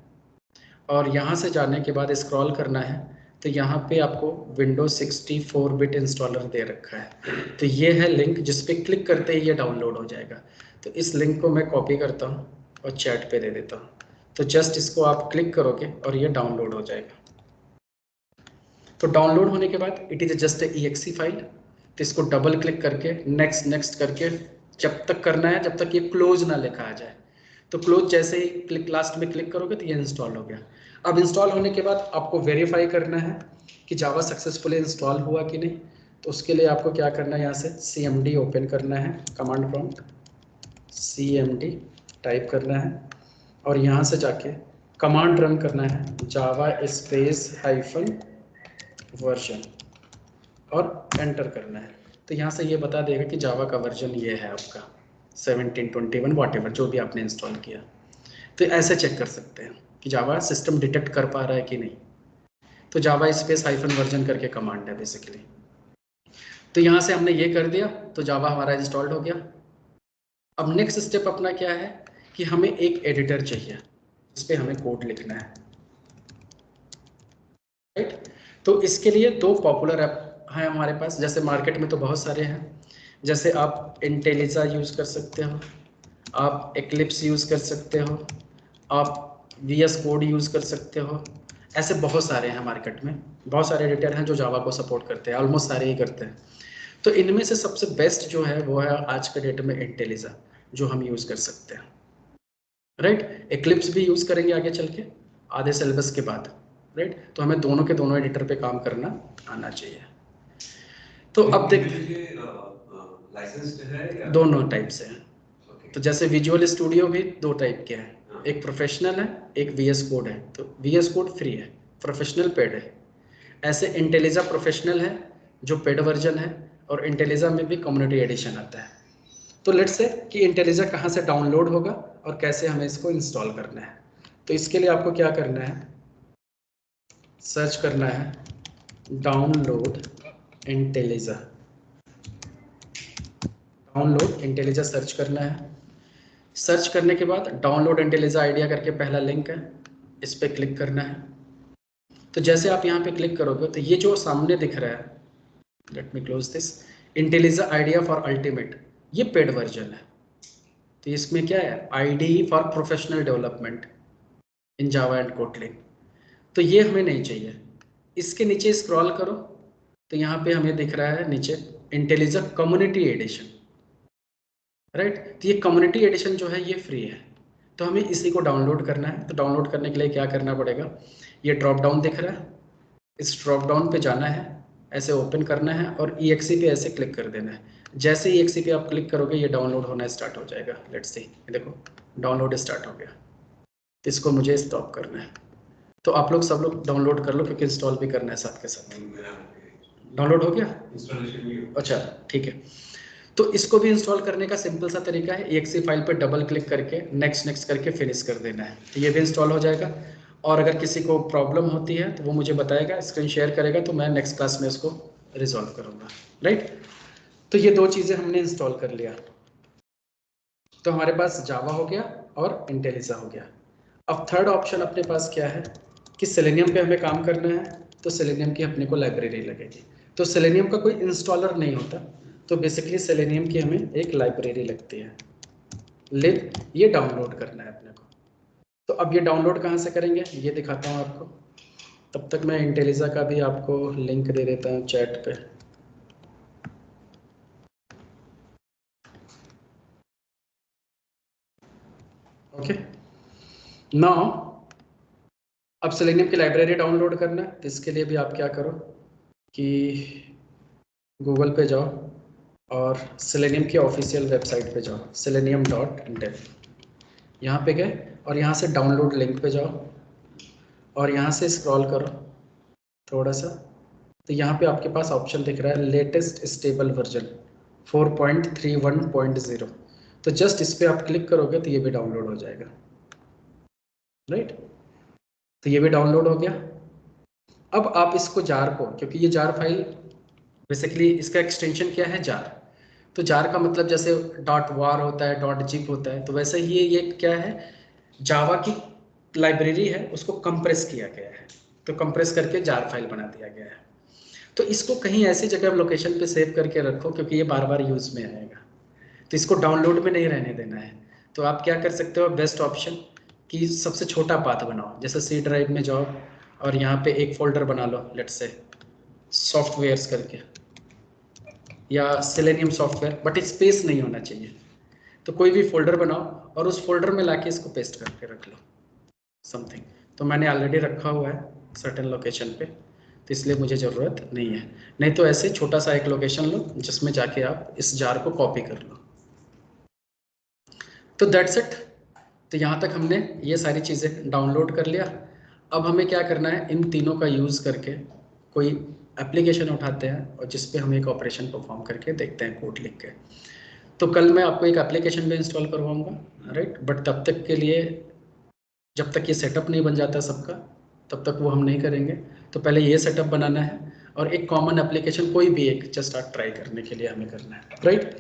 और यहाँ से जाने के बाद स्क्रॉल करना है, तो यहाँ पे आपको विंडोज 64 बिट इंस्टॉलर दे रखा है। तो ये है लिंक जिस पे क्लिक करते ही ये डाउनलोड हो जाएगा। तो इस लिंक को मैं कॉपी करता हूँ और चैट पे दे देता हूँ। तो जस्ट इसको आप क्लिक करोगे और ये डाउनलोड हो जाएगा। तो डाउनलोड होने के बाद it is just EXE file. तो इसको डबल क्लिक करके नेक्स्ट नेक्स्ट करके जब तक करना है जब तक ये क्लोज ना लिखा आ जाए। तो क्लोज जैसे ही क्लिक लास्ट में क्लिक करोगे तो ये इंस्टॉल हो गया। अब इंस्टॉल होने के बाद आपको वेरीफाई करना है कि जावा सक्सेसफुली इंस्टॉल हुआ कि नहीं। तो उसके लिए आपको क्या करना है, यहाँ से CMD ओपन करना है, कमांड प्रॉम्प्ट CMD टाइप करना है और यहाँ से जाके कमांड रन करना है जावा स्पेस हाइफन वर्जन और एंटर करना है। तो यहाँ से ये बता देगा कि जावा का वर्जन ये है आपका 17, 21 वॉटेवर जो भी आपने इंस्टॉल किया। तो ऐसे चेक कर सकते हैं कि जावा सिस्टम डिटेक्ट कर पा रहा है कि नहीं। तो जावा स्पेस हाइफन वर्जन करके कमांड है बेसिकली। तो यहाँ से हमने ये कर दिया तो जावा हमारा इंस्टॉल्ड हो गया। अब नेक्स्ट स्टेप अपना क्या है कि हमें एक एडिटर चाहिए जिस पे हमें कोड लिखना है, राइट। तो इसके लिए दो पॉपुलर ऐप हैं हमारे पास, जैसे मार्केट में तो बहुत सारे हैं। जैसे आप इंटेलिजा यूज़ कर सकते हो, आप एक्लिप्स यूज़ कर सकते हो, आप VS कोड यूज़ कर सकते हो। ऐसे बहुत सारे हैं मार्केट में, बहुत सारे एडिटर हैं जो जावा को सपोर्ट करते हैं, ऑलमोस्ट सारे ही करते हैं। तो इनमें से सबसे बेस्ट जो है वो है आज के डेट में इंटेलिजा, जो हम यूज़ कर सकते हैं, राइट। एक्लिप्स भी यूज़ करेंगे आगे चल के आधे सिलेबस के बाद, राइट। तो हमें दोनों के दोनों एडिटर पे काम करना आना चाहिए। तो अब देख दोनों टाइप से हैं। तो जैसे विजुअल स्टूडियो भी दो टाइप के हैं, एक प्रोफेशनल है एक VS कोड है। तो VS कोड फ्री है, प्रोफेशनल पेड है। ऐसे इंटेलिजा प्रोफेशनल है जो पेड वर्जन है और इंटेलिजा में भी कम्युनिटी एडिशन आता है। तो लेट्स से कि इंटेलिजा कहाँ से डाउनलोड होगा और कैसे हमें इसको इंस्टॉल करना है। तो इसके लिए आपको क्या करना है, सर्च करना है डाउनलोड इंटेलिजा। डाउनलोड इंटेलिजा सर्च करना है। सर्च करने के बाद डाउनलोड इंटेलिजा आइडिया करके पहला लिंक है, इस पर क्लिक करना है। तो जैसे आप यहाँ पे क्लिक करोगे तो ये जो सामने दिख रहा है, let me close this, IntelliJ IDEA for ultimate, ये पेड वर्जन है। तो इसमें क्या है, IDE for professional development in Java and Kotlin. तो ये हमें नहीं चाहिए। इसके नीचे स्क्रॉल करो तो यहाँ पे हमें दिख रहा है नीचे इंटेलिजा कम्युनिटी एडिशन, राइट। तो ये कम्युनिटी एडिशन जो है ये फ्री है, तो हमें इसी को डाउनलोड करना है। तो डाउनलोड करने के लिए क्या करना पड़ेगा, ये ड्रॉप डाउन दिख रहा है, इस ड्रॉप डाउन पे जाना है, ऐसे ओपन करना है और EXE पे ऐसे क्लिक कर देना है। जैसे ही EXE पे आप क्लिक करोगे ये डाउनलोड होना स्टार्ट हो जाएगा। लेट्स सी, देखो डाउनलोड स्टार्ट हो गया। तो इसको मुझे स्टॉप करना है। तो आप लोग सब लोग डाउनलोड कर लो क्योंकि इंस्टॉल भी करना है साथ के साथ। डाउनलोड हो गया, अच्छा ठीक है। तो इसको भी इंस्टॉल करने का सिंपल सा तरीका है, EXE फाइल पे डबल क्लिक करके नेक्स्ट नेक्स्ट करके फिनिश कर देना है, तो ये भी इंस्टॉल हो जाएगा। और अगर किसी को प्रॉब्लम होती है तो वो मुझे बताएगा, स्क्रीन शेयर करेगा, तो मैं नेक्स्ट क्लास में उसको रिजॉल्व करूँगा, राइट। तो ये दो चीज़ें हमने इंस्टॉल कर लिया। तो हमारे पास जावा हो गया और इंटेलिजा हो गया। अब थर्ड ऑप्शन अपने पास क्या है कि सेलेनियम पे हमें काम करना है, तो सेलेनियम की अपने को लाइब्रेरी लगेगी। तो सेलेनियम का कोई इंस्टॉलर नहीं होता, तो बेसिकली सेलेनियम की हमें एक लाइब्रेरी लगती है, ये डाउनलोड करना है अपने को। तो अब ये डाउनलोड कहाँ से करेंगे ये दिखाता हूँ आपको। तब तक मैं इंटेलिजा का भी आपको लिंक दे देता हूँ चैट पे। ओके, नाउ अब सेलेनियम की लाइब्रेरी डाउनलोड करना है, तो इसके लिए भी आप क्या करो कि गूगल पे जाओ और सेलेनियम की ऑफिशियल वेबसाइट पे जाओ, selenium.dev। यहाँ पे गए और यहाँ से डाउनलोड लिंक पे जाओ और यहाँ से स्क्रॉल करो थोड़ा सा, तो यहाँ पे आपके पास ऑप्शन दिख रहा है लेटेस्ट स्टेबल वर्जन 4.31.0। तो जस्ट इस पर आप क्लिक करोगे तो ये भी डाउनलोड हो जाएगा, राइट। तो ये भी डाउनलोड हो गया। अब आप इसको जार को, क्योंकि ये जार फाइल बेसिकली इसका एक्सटेंशन क्या है, जार। तो जार का मतलब जैसे .var होता है, .zip होता है, तो वैसे ही ये क्या है, जावा की लाइब्रेरी है, उसको कंप्रेस किया गया है। तो कंप्रेस करके जार फाइल बना दिया गया है। तो इसको कहीं ऐसी जगह लोकेशन पे सेव करके रखो क्योंकि ये बार बार यूज में आएगा, तो इसको डाउनलोड में नहीं रहने देना है। तो आप क्या कर सकते हो, बेस्ट ऑप्शन कि सबसे छोटा पाथ बनाओ, जैसे C ड्राइव में जाओ और यहाँ पे एक फोल्डर बना लो, लेट्स से सॉफ्टवेयर्स करके या सेलेनियम सॉफ्टवेयर, बट स्पेस नहीं होना चाहिए। तो कोई भी फोल्डर बनाओ और उस फोल्डर में लाके इसको पेस्ट करके रख लो समथिंग। तो मैंने ऑलरेडी रखा हुआ है सर्टेन लोकेशन पे, तो इसलिए मुझे ज़रूरत नहीं है। नहीं तो ऐसे छोटा सा एक लोकेशन लो जिसमें जाके आप इस जार को कॉपी कर लो। तो दैट्स इट। तो यहाँ तक हमने ये सारी चीज़ें डाउनलोड कर लिया। अब हमें क्या करना है, इन तीनों का यूज़ करके कोई एप्लीकेशन उठाते हैं और जिस पे हम एक ऑपरेशन परफॉर्म करके देखते हैं कोड लिख के। तो कल मैं आपको एक एप्लीकेशन भी इंस्टॉल करवाऊंगा, राइट। बट तब तक के लिए, जब तक ये सेटअप नहीं बन जाता सबका, तब तक वो हम नहीं करेंगे। तो पहले ये सेटअप बनाना है और एक कॉमन एप्लीकेशन कोई भी एक जस्ट आप ट्राई करने के लिए हमें करना है, राइट।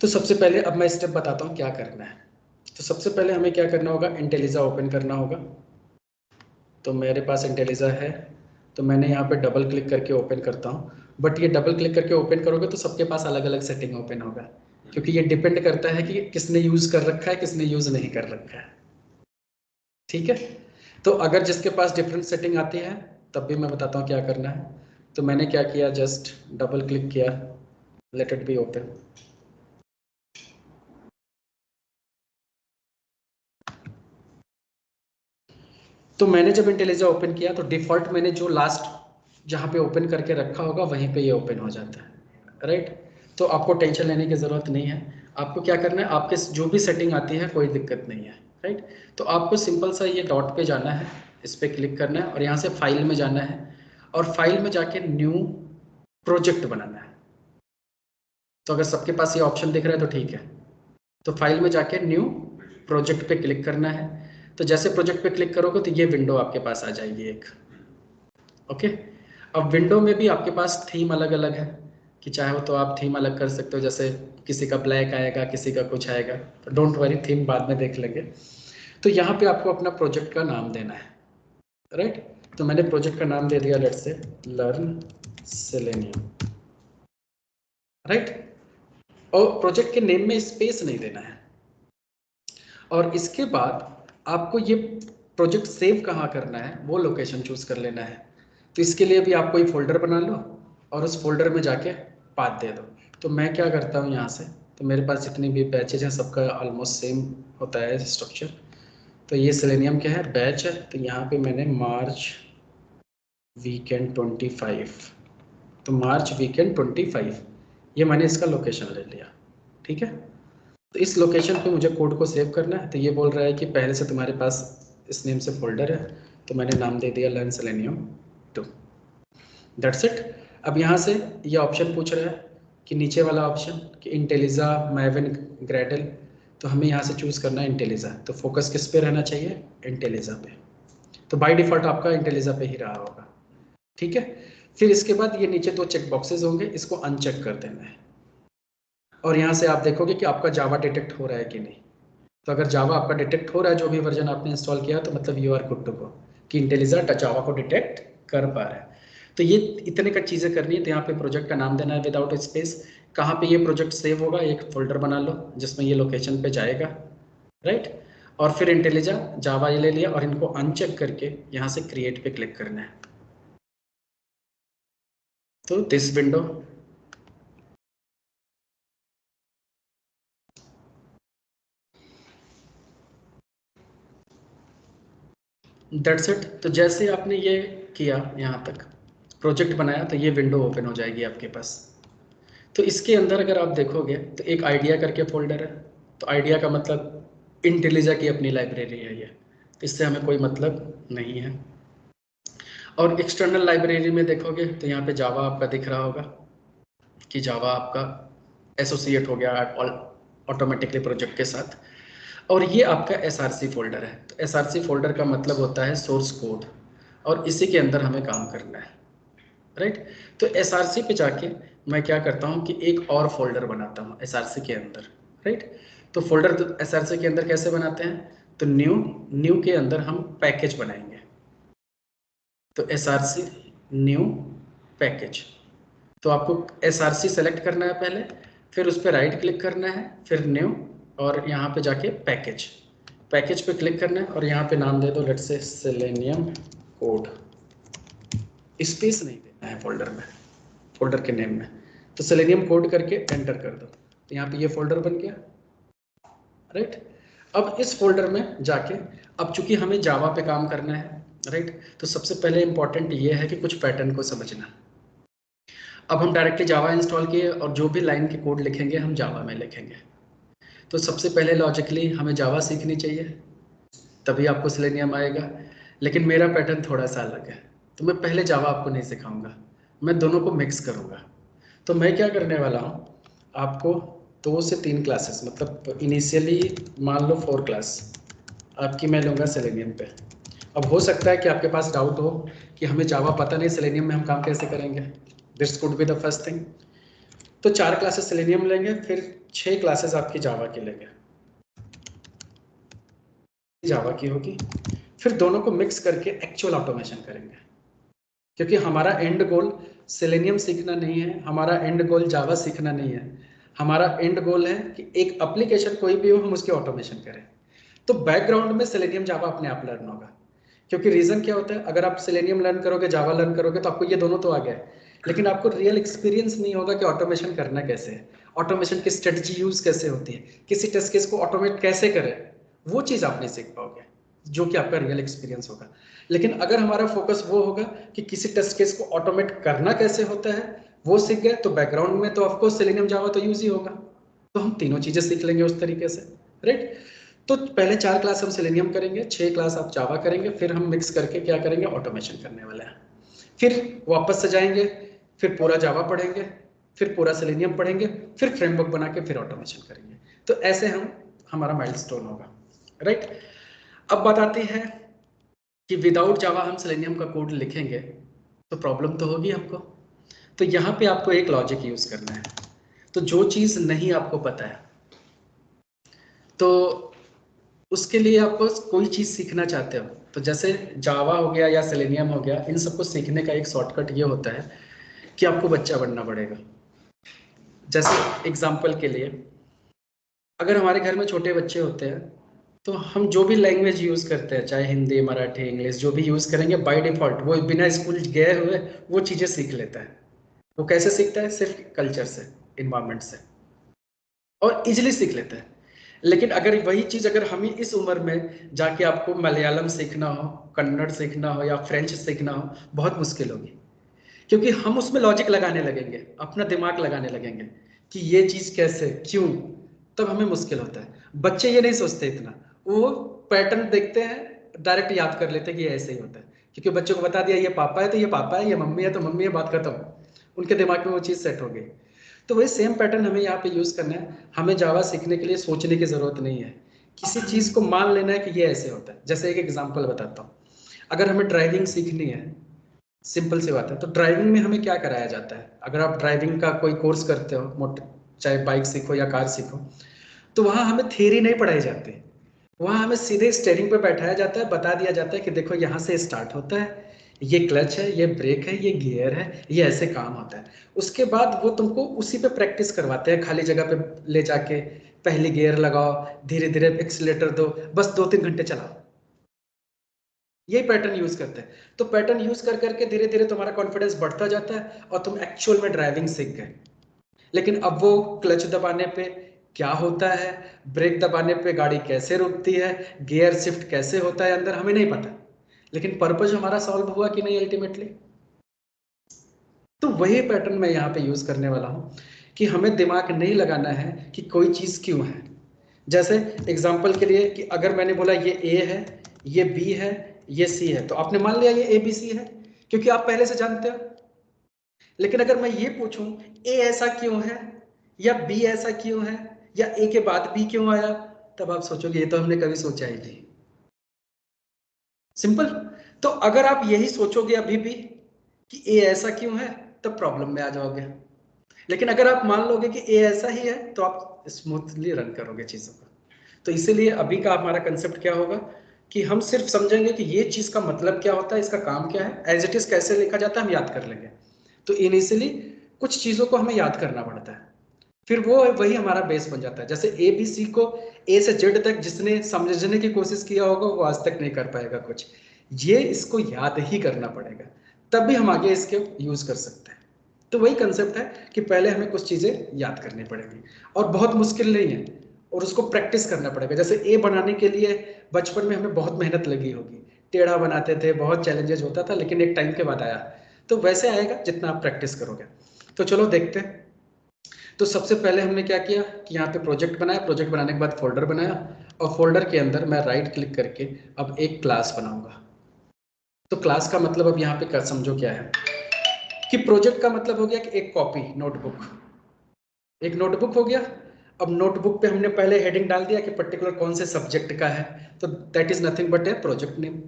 तो सबसे पहले अब मैं स्टेप बताता हूँ क्या करना है। तो सबसे पहले हमें क्या करना होगा, इंटेलिजा ओपन करना होगा। तो मेरे पास इंटेलिजा है, तो मैंने यहाँ पे डबल क्लिक करके ओपन करता हूँ। बट ये डबल क्लिक करके ओपन करोगे तो सबके पास अलग अलग सेटिंग ओपन होगा, क्योंकि ये डिपेंड करता है कि किसने यूज़ कर रखा है, किसने यूज़ नहीं कर रखा है, ठीक है। तो अगर जिसके पास डिफरेंट सेटिंग आती है तब भी मैं बताता हूँ क्या करना है। तो मैंने क्या किया, जस्ट डबल क्लिक किया, लेट इट बी ओपन। तो मैंने जब इंटेलिजा ओपन किया तो डिफ़ॉल्ट मैंने जो लास्ट जहाँ पे ओपन करके रखा होगा वहीं पे ये ओपन हो जाता है, राइट। तो आपको टेंशन लेने की ज़रूरत नहीं है। आपको क्या करना है, आपके जो भी सेटिंग आती है कोई दिक्कत नहीं है, राइट। तो आपको सिंपल सा ये डॉट पे जाना है, इस पर क्लिक करना है और यहाँ से फाइल में जाना है और फाइल में जाके न्यू प्रोजेक्ट बनाना है। तो अगर सबके पास ये ऑप्शन दिख रहा है तो ठीक है। तो फाइल में जाके न्यू प्रोजेक्ट पे क्लिक करना है। तो जैसे प्रोजेक्ट पे क्लिक करोगे तो ये विंडो आपके पास आ जाएगी एक। ओके, अब विंडो में भी आपके पास थीम अलग अलग है कि चाहे हो तो आप थीम अलग कर सकते हो, जैसे किसी का ब्लैक आएगा, किसी का कुछ आएगा, तो डोंट वरी, थीम बाद में देख लेंगे। तो यहाँ पे आपको अपना प्रोजेक्ट का नाम देना है, राइट। तो मैंने प्रोजेक्ट का नाम दे दिया, लेट्स से लर्न सेलेनियम, राइट। और प्रोजेक्ट के नेम में स्पेस नहीं देना है। और इसके बाद आपको ये प्रोजेक्ट सेव कहाँ करना है वो लोकेशन चूज कर लेना है। तो इसके लिए भी आप कोई फोल्डर बना लो और उस फोल्डर में जाके पाथ दे दो। तो मैं क्या करता हूँ यहाँ से, तो मेरे पास जितनी भी बैचेज हैं सबका ऑलमोस्ट सेम होता है स्ट्रक्चर। तो ये सेलेनियम क्या है, बैच है। तो यहाँ पे मैंने मार्च वीकेंड 25, तो मार्च वीकेंड 25 ये मैंने इसका लोकेशन ले लिया, ठीक है। तो इस लोकेशन पे मुझे कोड को सेव करना है। तो ये बोल रहा है कि पहले से तुम्हारे पास इस नेम से फोल्डर है, तो मैंने नाम दे दिया लर्न सेलेनियम 2, दैट्स इट। अब यहाँ से ये ऑप्शन पूछ रहा है कि नीचे वाला ऑप्शन कि इंटेलिजा, मैविन, ग्रेडल, तो हमें यहाँ से चूज़ करना है इंटेलिजा। तो फोकस किस पे रहना चाहिए, इंटेलिजा पे। तो बाय डिफ़ॉल्ट आपका इंटेलिजा पे ही रहा होगा, ठीक है। फिर इसके बाद ये नीचे 2 चेक बॉक्सेस होंगे, इसको अनचेक कर देना है। और यहाँ से आप देखोगे कि आपका जावा डिटेक्ट हो रहा है कि नहीं। तो अगर जावा आपका डिटेक्ट हो रहा है, जो भी वर्जन आपने इंस्टॉल किया, तो मतलब you are good to go कि इंटेलिजा जावा को डिटेक्ट कर पा रहा है। तो ये इतने का चीज़ें करनी है। तो यहाँ पे प्रोजेक्ट का नाम देना है विदाउट स्पेस। कहाँ पे ये प्रोजेक्ट सेव होगा, एक फोल्डर बना लो जिसमें ये लोकेशन पे जाएगा, राइट। और फिर इंटेलिजा जावा ये ले लिया और इनको अनचेक करके यहाँ से क्रिएट पे क्लिक करना है। तो दिस विंडो, दैट्स इट। तो जैसे आपने ये किया, यहाँ तक प्रोजेक्ट बनाया, तो ये विंडो ओपन हो जाएगी आपके पास। तो इसके अंदर अगर आप देखोगे तो एक आइडिया करके फोल्डर है। तो आइडिया का मतलब इंटेलिजा की अपनी लाइब्रेरी है ये, तो इससे हमें कोई मतलब नहीं है। और एक्सटर्नल लाइब्रेरी में देखोगे तो यहाँ पे जावा आपका दिख रहा होगा कि जावा आपका एसोसिएट हो गया ऑटोमेटिकली प्रोजेक्ट के साथ। और ये आपका एसआरसी फोल्डर है। तो एसआरसी फोल्डर का मतलब होता है सोर्स कोड, और इसी के अंदर हमें काम करना है, राइट। तो एसआरसी पे जाके मैं क्या करता हूँ कि एक और फोल्डर बनाता हूँ एसआरसी के अंदर, राइट। तो फोल्डर तो एसआरसी के अंदर कैसे बनाते हैं, तो न्यू के अंदर हम पैकेज बनाएंगे। तो एसआरसी न्यू पैकेज। तो आपको एसआरसी सेलेक्ट करना है पहले, फिर उस पर राइट क्लिक करना है, फिर न्यू, और यहाँ पे जाके पैकेज, पैकेज पे क्लिक करना है और यहाँ पे नाम दे दो let's say selenium code. Space नहीं देना है फोल्डर में, फोल्डर के नेम में। तो सेलेनियम कोड करके एंटर कर दो। तो यहाँ पे ये फोल्डर बन गया, राइट। अब इस फोल्डर में जाके, अब चूंकि हमें जावा पे काम करना है, राइट, तो सबसे पहले इंपॉर्टेंट ये है कि कुछ पैटर्न को समझना। अब हम डायरेक्टली जावा इंस्टॉल किए और जो भी लाइन के कोड लिखेंगे हम जावा में लिखेंगे। तो सबसे पहले लॉजिकली हमें जावा सीखनी चाहिए, तभी आपको सेलेनियम आएगा। लेकिन मेरा पैटर्न थोड़ा सा अलग है, तो मैं पहले जावा आपको नहीं सिखाऊंगा, मैं दोनों को मिक्स करूंगा। तो मैं क्या करने वाला हूँ, आपको 2 से 3 क्लासेस, मतलब इनिशियली मान लो 4 क्लास आपकी मैं लूँगा सेलेनियम पे। अब हो सकता है कि आपके पास डाउट हो कि हमें जावा पता नहीं, सेलेनियम में हम काम कैसे करेंगे। This could be the first thing. तो 4 क्लासेस सेलेनियम लेंगे, फिर 6 क्लासेस आपकी जावा की लेंगे, जावा की होगी। फिर दोनों को मिक्स करके एक्चुअल ऑटोमेशन करेंगे, क्योंकि हमारा एंड गोल सेलेनियम सीखना नहीं है, हमारा एंड गोल जावा सीखना नहीं है। हमारा एंड गोल है कि एक एप्लीकेशन कोई भी हो हम उसकी ऑटोमेशन करें। तो बैकग्राउंड में सेलेनियम जावा अपने आप लर्न होगा, क्योंकि रीजन क्या होता है, अगर आप सेलेनियम लर्न करोगे, जावा लर्न करोगे, तो आपको ये दोनों तो आ गया है, लेकिन आपको रियल एक्सपीरियंस नहीं होगा कि ऑटोमेशन करना कैसे है, ऑटोमेशन की स्ट्रेटजी यूज कैसे होती है, किसी टेस्ट केस को ऑटोमेट कैसे करें, वो चीज़ आप नहीं सीख पाओगे, जो कि आपका रियल एक्सपीरियंस होगा। लेकिन अगर हमारा फोकस वो होगा कि किसी टेस्ट केस को ऑटोमेट करना कैसे होता है, वो सीख गए, तो बैकग्राउंड में तो ऑफकोर्स सेलेनियम जावा तो यूज ही होगा। तो हम तीनों चीज़ें सीख लेंगे उस तरीके से, राइट। तो पहले 4 क्लास हम सेलेनियम करेंगे, 6 क्लास आप जावा करेंगे, फिर हम मिक्स करके क्या करेंगे, ऑटोमेशन करने वाले हैं। फिर वापस से जाएंगे, फिर पूरा जावा पढ़ेंगे, फिर पूरा सेलेनियम पढ़ेंगे, फिर फ्रेमवर्क बना के फिर ऑटोमेशन करेंगे। तो ऐसे हमारा माइलस्टोन होगा, राइट। अब बात आती है कि विदाउट जावा हम सेलेनियम का कोड लिखेंगे तो प्रॉब्लम तो होगी हमको। तो यहाँ पे आपको एक लॉजिक यूज करना है। तो जो चीज़ नहीं आपको पता है, तो उसके लिए आपको कोई चीज़ सीखना चाहते हो, तो जैसे जावा हो गया या सेलेनियम हो गया, इन सबको सीखने का एक शॉर्टकट ये होता है कि आपको बच्चा बनना पड़ेगा। जैसे एग्जाम्पल के लिए, अगर हमारे घर में छोटे बच्चे होते हैं तो हम जो भी लैंग्वेज यूज़ करते हैं, चाहे हिंदी, मराठी, इंग्लिश, जो भी यूज़ करेंगे, बाय डिफ़ॉल्ट वो बिना स्कूल गए हुए वो चीज़ें सीख लेता है। वो कैसे सीखता है? सिर्फ कल्चर से, इन्वायरमेंट से, और इजिली सीख लेता है। लेकिन अगर वही चीज़ अगर हम ही इस उम्र में जाके आपको मलयालम सीखना हो, कन्नड़ सीखना हो या फ्रेंच सीखना हो, बहुत मुश्किल होगी, क्योंकि हम उसमें लॉजिक लगाने लगेंगे, अपना दिमाग लगाने लगेंगे कि ये चीज़ कैसे, क्यों, तब हमें मुश्किल होता है। बच्चे ये नहीं सोचते इतना, वो पैटर्न देखते हैं, डायरेक्ट याद कर लेते हैं कि ऐसे ही होता है, क्योंकि बच्चों को बता दिया ये पापा है तो ये पापा है, ये मम्मी है तो मम्मी है, बात खत्म, उनके दिमाग में वो चीज़ सेट हो गई। तो वही सेम पैटर्न हमें यहाँ पे यूज़ करना है। हमें जावा सीखने के लिए सोचने की ज़रूरत नहीं है, किसी चीज़ को मान लेना है कि ये ऐसे होता है। जैसे एक एग्जाम्पल बताता हूँ, अगर हमें ड्राइविंग सीखनी है, सिंपल सी बात है, तो ड्राइविंग में हमें क्या कराया जाता है? अगर आप ड्राइविंग का कोई कोर्स करते हो, मोटर, चाहे बाइक सीखो या कार सीखो, तो वहाँ हमें थियरी नहीं पढ़ाई जाती, वहाँ हमें सीधे स्टीयरिंग पे बैठाया जाता है, बता दिया जाता है कि देखो यहाँ से स्टार्ट होता है, ये क्लच है, ये ब्रेक है, ये गियर है, ये ऐसे काम होता है। उसके बाद वो तुमको उसी पे प्रैक्टिस करवाते हैं, खाली जगह पे ले जाके पहले गियर लगाओ, धीरे धीरे एक्सीलेटर दो, बस 2-3 घंटे चलाओ। यही पैटर्न यूज करते हैं। तो पैटर्न यूज कर करके धीरे धीरे तुम्हारा कॉन्फिडेंस बढ़ता जाता है और तुम एक्चुअल में ड्राइविंग सीख गए। लेकिन अब वो क्लच दबाने पे क्या होता है, ब्रेक दबाने पे गाड़ी कैसे रुकती है, गियर शिफ्ट कैसे होता है अंदर, हमें नहीं पता, लेकिन पर्पज हमारा सॉल्व हुआ कि नहीं अल्टीमेटली। तो वही पैटर्न मैं यहाँ पे यूज करने वाला हूँ कि हमें दिमाग नहीं लगाना है कि कोई चीज क्यों है। जैसे एग्जाम्पल के लिए कि अगर मैंने बोला ये ए है, ये बी है, ये सी है, तो आपने मान लिया ये ए बी सी है क्योंकि आप पहले से जानते हो। लेकिन अगर मैं ये पूछूं ए ऐसा क्यों है, या बी ऐसा क्यों है, या ए के बाद बी क्यों आया, तब आप सोचोगे ये तो हमने कभी सोचा ही नहीं। सिंपल। तो अगर आप यही सोचोगे अभी भी कि ए ऐसा क्यों है, तब प्रॉब्लम में आ जाओगे। लेकिन अगर आप मान लोगे कि ए ऐसा ही है, तो आप स्मूथली रन करोगे चीजों को। तो इसीलिए अभी का हमारा कंसेप्ट क्या होगा कि हम सिर्फ समझेंगे कि ये चीज का मतलब क्या होता है, इसका काम क्या है, एज इट इज कैसे लिखा जाता है, हम याद कर लेंगे। तो इनिशियली कुछ चीजों को हमें याद करना पड़ता है, फिर वो वही हमारा बेस बन जाता है। जैसे ए बी सी को ए से जेड तक जिसने समझने की कोशिश किया होगा वो आज तक नहीं कर पाएगा कुछ, ये इसको याद ही करना पड़ेगा, तब भी हम आगे इसके यूज कर सकते हैं। तो वही कंसेप्ट है कि पहले हमें कुछ चीजें याद करनी पड़ेगी, और बहुत मुश्किल नहीं है, और उसको प्रैक्टिस करना पड़ेगा। जैसे ए बनाने के लिए बचपन में हमें बहुत मेहनत लगी होगी, टेढ़ा बनाते थे, बहुत चैलेंजेस होता था, लेकिन एक टाइम के बाद आया। तो वैसे आएगा जितना आप प्रैक्टिस करोगे। तो चलो देखते हैं। तो सबसे पहले हमने क्या किया कि यहाँ पे प्रोजेक्ट बनाया, प्रोजेक्ट बनाने के बाद फोल्डर बनाया, और फोल्डर के अंदर मैं राइट क्लिक करके अब एक क्लास बनाऊंगा। तो क्लास का मतलब अब यहाँ पे समझो क्या है कि प्रोजेक्ट का मतलब हो गया कि एक कॉपी, नोटबुक, एक नोटबुक हो गया। अब नोटबुक पे हमने पहले हेडिंग डाल दिया कि पर्टिकुलर कौन से सब्जेक्ट का है, तो that is nothing but A project name.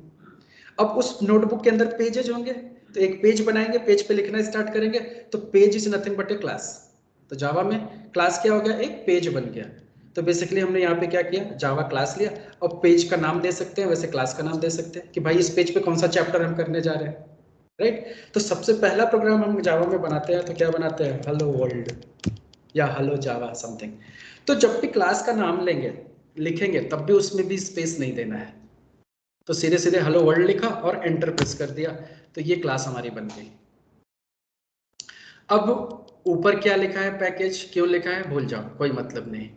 अब उस नोटबुक के अंदर पेजेज होंगे, तो एक पेज बनाएंगे, पेज पे लिखना स्टार्ट करेंगे, तो page is nothing but A class. तो जावा में क्लास क्या हो गया, एक पेज बन गया। तो बेसिकली हमने यहाँ पे क्या किया, जावा क्लास लिया, और पेज का नाम दे सकते हैं, वैसे क्लास का नाम दे सकते हैं कि भाई इस पेज पे कौन सा चैप्टर हम करने जा रहे हैं, राइट। तो सबसे पहला प्रोग्राम हम जावा में बनाते हैं तो क्या बनाते हैं, हेलो वर्ल्ड या हेलो जावा समथिंग। तो जब भी क्लास का नाम लेंगे, लिखेंगे, तब भी उसमें भी स्पेस नहीं देना है। तो सीधे सीधे हेलो वर्ल्ड लिखा और एंटर प्रेस कर दिया, तो ये क्लास हमारी बन गई। अब ऊपर क्या लिखा है, पैकेज क्यों लिखा है भूल जाओ, कोई मतलब नहीं।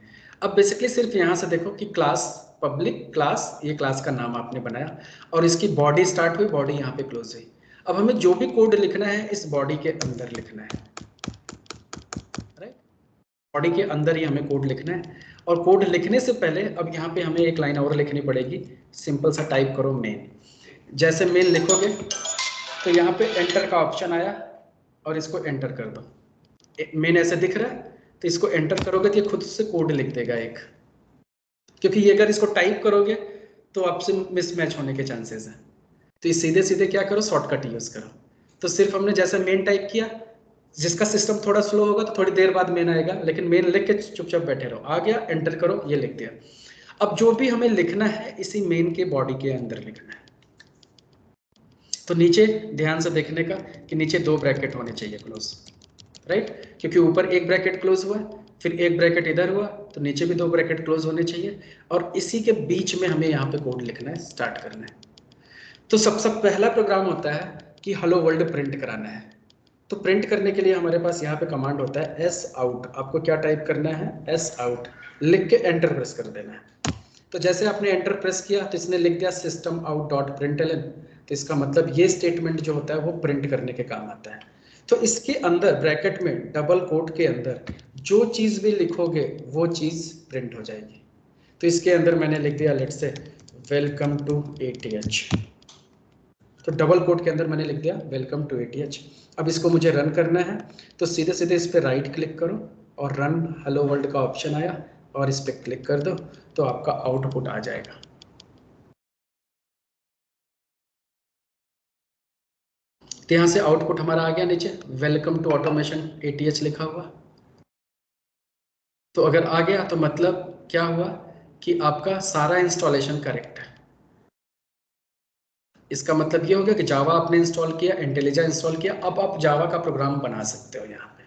अब बेसिकली सिर्फ यहां से देखो कि क्लास, पब्लिक क्लास, ये क्लास का नाम आपने बनाया, और इसकी बॉडी स्टार्ट हुई, बॉडी यहाँ पे क्लोज हुई। अब हमें जो भी कोड लिखना है इस बॉडी के अंदर लिखना है, राइट। बॉडी के अंदर ही हमें कोड लिखना है। और कोड लिखने से पहले अब यहाँ पे हमें एक लाइन और लिखनी पड़ेगी, सिंपल सा टाइप करो मेन। जैसे मेन लिखोगे तो यहाँ पे एंटर का ऑप्शन आया, और इसको एंटर कर दो। मेन ऐसे दिख रहा है, तो इसको एंटर करोगे तो ये खुद से कोड लिख देगा एक, क्योंकि ये अगर इसको टाइप करोगे तो आपसे मिसमैच होने के चांसेस हैं। तो ये सीधे सीधे क्या करो, शॉर्टकट यूज करो। तो सिर्फ हमने जैसे मेन टाइप किया, जिसका सिस्टम थोड़ा स्लो होगा तो थोड़ी देर बाद मेन आएगा, लेकिन मेन लिख के चुपचाप बैठे रहो, आ गया एंटर करो, ये लिख दिया। अब जो भी हमें लिखना है इसी मेन के बॉडी के अंदर लिखना है। तो नीचे ध्यान से देखने का कि नीचे 2 ब्रैकेट होने चाहिए क्लोज, राइट, क्योंकि ऊपर एक ब्रैकेट क्लोज हुआ, फिर एक ब्रैकेट इधर हुआ, तो नीचे भी 2 ब्रैकेट क्लोज होने चाहिए, और इसी के बीच में हमें यहाँ पे कोड लिखना है, स्टार्ट करना है। तो सबसे पहला प्रोग्राम होता है कि हेलो वर्ल्ड प्रिंट कराना है। तो प्रिंट करने के लिए हमारे पास यहाँ पे कमांड होता है एस आउट। आपको क्या टाइप करना है, एस आउट लिख के एंटर प्रेस कर देना है। तो जैसे आपने एंटर प्रेस किया तो इसने लिख दिया सिस्टम आउट डॉट प्रिंटलन। तो इसका मतलब ये स्टेटमेंट जो होता है वो प्रिंट करने के काम आता है। तो इसके अंदर ब्रैकेट में डबल कोट के अंदर जो चीज़ भी लिखोगे वो चीज़ प्रिंट हो जाएगी। तो इसके अंदर मैंने लिख दिया let's say welcome to ATH। तो डबल कोट के अंदर मैंने लिख दिया वेलकम टू ATH। अब इसको मुझे रन करना है, तो सीधे सीधे इस पर राइट क्लिक करो और रन हेलो वर्ल्ड का ऑप्शन आया और इस पर क्लिक कर दो, तो आपका आउटपुट आ जाएगा। तो यहाँ से आउटपुट हमारा आ गया नीचे वेलकम टू ऑटोमेशन ATH लिखा हुआ। तो अगर आ गया तो मतलब क्या हुआ कि आपका सारा इंस्टॉलेशन करेक्ट है। इसका मतलब ये हो गया कि जावा आपने इंस्टॉल किया, इंटेलिजा इंस्टॉल किया, अब आप जावा का प्रोग्राम बना सकते हो यहाँ पे।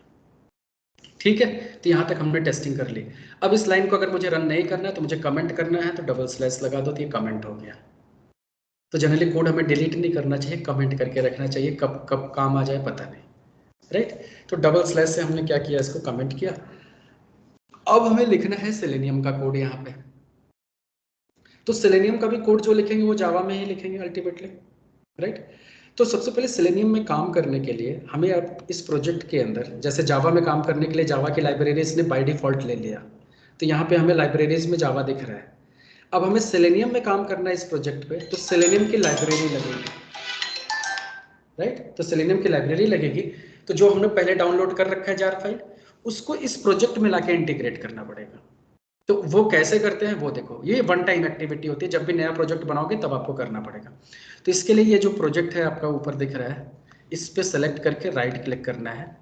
ठीक है, तो यहाँ तक हमने टेस्टिंग कर ली। अब इस लाइन को अगर मुझे रन नहीं करना है तो मुझे कमेंट करना है, तो डबल स्लैश लगा दो तो ये कमेंट हो गया। तो जनरली कोड हमें डिलीट नहीं करना चाहिए, कमेंट करके रखना चाहिए, कब कब काम आ जाए पता नहीं, राइट। तो डबल स्लैश से हमने क्या किया, इसको कमेंट किया। अब हमें लिखना है सेलेनियम का कोड यहाँ पे। तो सेलेनियम का भी कोड जो लिखेंगे वो जावा में ही लिखेंगे अल्टीमेटली, राइट। तो सबसे पहले सेलेनियम में काम करने के लिए हमें अब इस प्रोजेक्ट के अंदर, जैसे जावा में काम करने के लिए जावा की लाइब्रेरीज ने बाय डिफॉल्ट ले लिया, तो यहाँ पे हमें लाइब्रेरीज में जावा दिख रहा है। अब हमें सेलेनियम में काम करना है इस प्रोजेक्ट पे, तो सेलेनियम की लाइब्रेरी लगेगी, राइट। तो सेलेनियम की लाइब्रेरी लगेगी, तो जो हमने पहले डाउनलोड कर रखा है जार फाइल, उसको इस प्रोजेक्ट में लाके इंटीग्रेट करना पड़ेगा। तो वो कैसे करते हैं वो देखो, ये वन टाइम एक्टिविटी होती है, जब भी नया प्रोजेक्ट बनाओगे तब आपको करना पड़ेगा। तो इसके लिए ये जो प्रोजेक्ट है आपका ऊपर दिख रहा है, इस पे सेलेक्ट करके राइट क्लिक करना है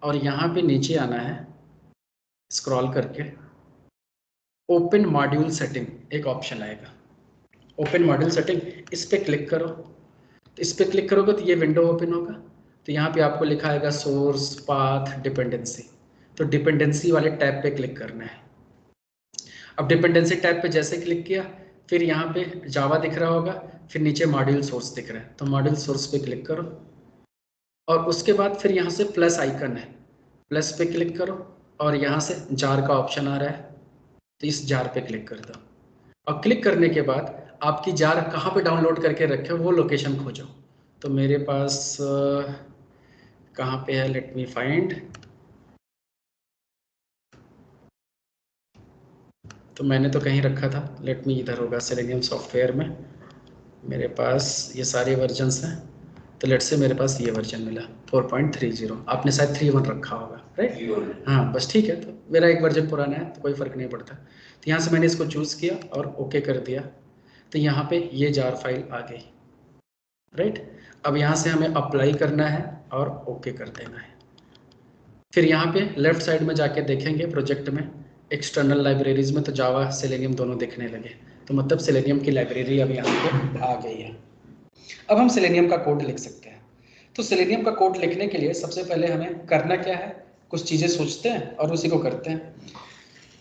और यहाँ पे नीचे आना है, स्क्रॉल करके ओपन मॉड्यूल सेटिंग एक ऑप्शन आएगा, ओपन मॉड्यूल सेटिंग, इस पे क्लिक करो। तो इस पे क्लिक करोगे तो ये विंडो ओपन होगा। तो यहाँ पे आपको लिखा आएगा सोर्स पाथ डिपेंडेंसी, तो डिपेंडेंसी वाले टैब पे क्लिक करना है। अब डिपेंडेंसी टैब पे जैसे क्लिक किया, फिर यहाँ पे जावा दिख रहा होगा, फिर नीचे मॉड्यूल सोर्स दिख रहा है, तो मॉड्यूल सोर्स पे क्लिक करो और उसके बाद फिर यहाँ से प्लस आइकन है, प्लस पे क्लिक करो और यहाँ से जार का ऑप्शन आ रहा है, तो इस जार पे क्लिक कर दो। और क्लिक करने के बाद आपकी जार कहाँ पे डाउनलोड करके रखे हो वो लोकेशन खोजो। तो मेरे पास कहाँ पे है, लेट मी फाइंड। तो मैंने तो कहीं रखा था, लेट मी, इधर होगा सेलेनियम सॉफ्टवेयर में, मेरे पास ये सारे वर्जन्स हैं। तो लेट से मेरे पास ये वर्जन मिला 4.30, आपने शायद 3.1 रखा होगा, राइट। हाँ बस ठीक है, तो मेरा एक वर्जन पुराना है तो कोई फ़र्क नहीं पड़ता। तो यहाँ से मैंने इसको चूज़ किया और ओके कर दिया, तो यहाँ पे ये जार फाइल आ गई, राइट। अब यहाँ से हमें अप्लाई करना है और ओके कर देना है। फिर यहाँ पे लेफ्ट साइड में जाके देखेंगे प्रोजेक्ट में एक्सटर्नल लाइब्रेरीज में, तो जावा सेलेनियम दोनों दिखने लगे, तो मतलब सेलेनियम की लाइब्रेरी अब यहाँ पे आ गई है। अब हम सेलेनियम का कोड लिख सकते हैं। तो सेलेनियम का कोड लिखने के लिए सबसे पहले हमें करना क्या है, कुछ चीज़ें सोचते हैं और उसी को करते हैं।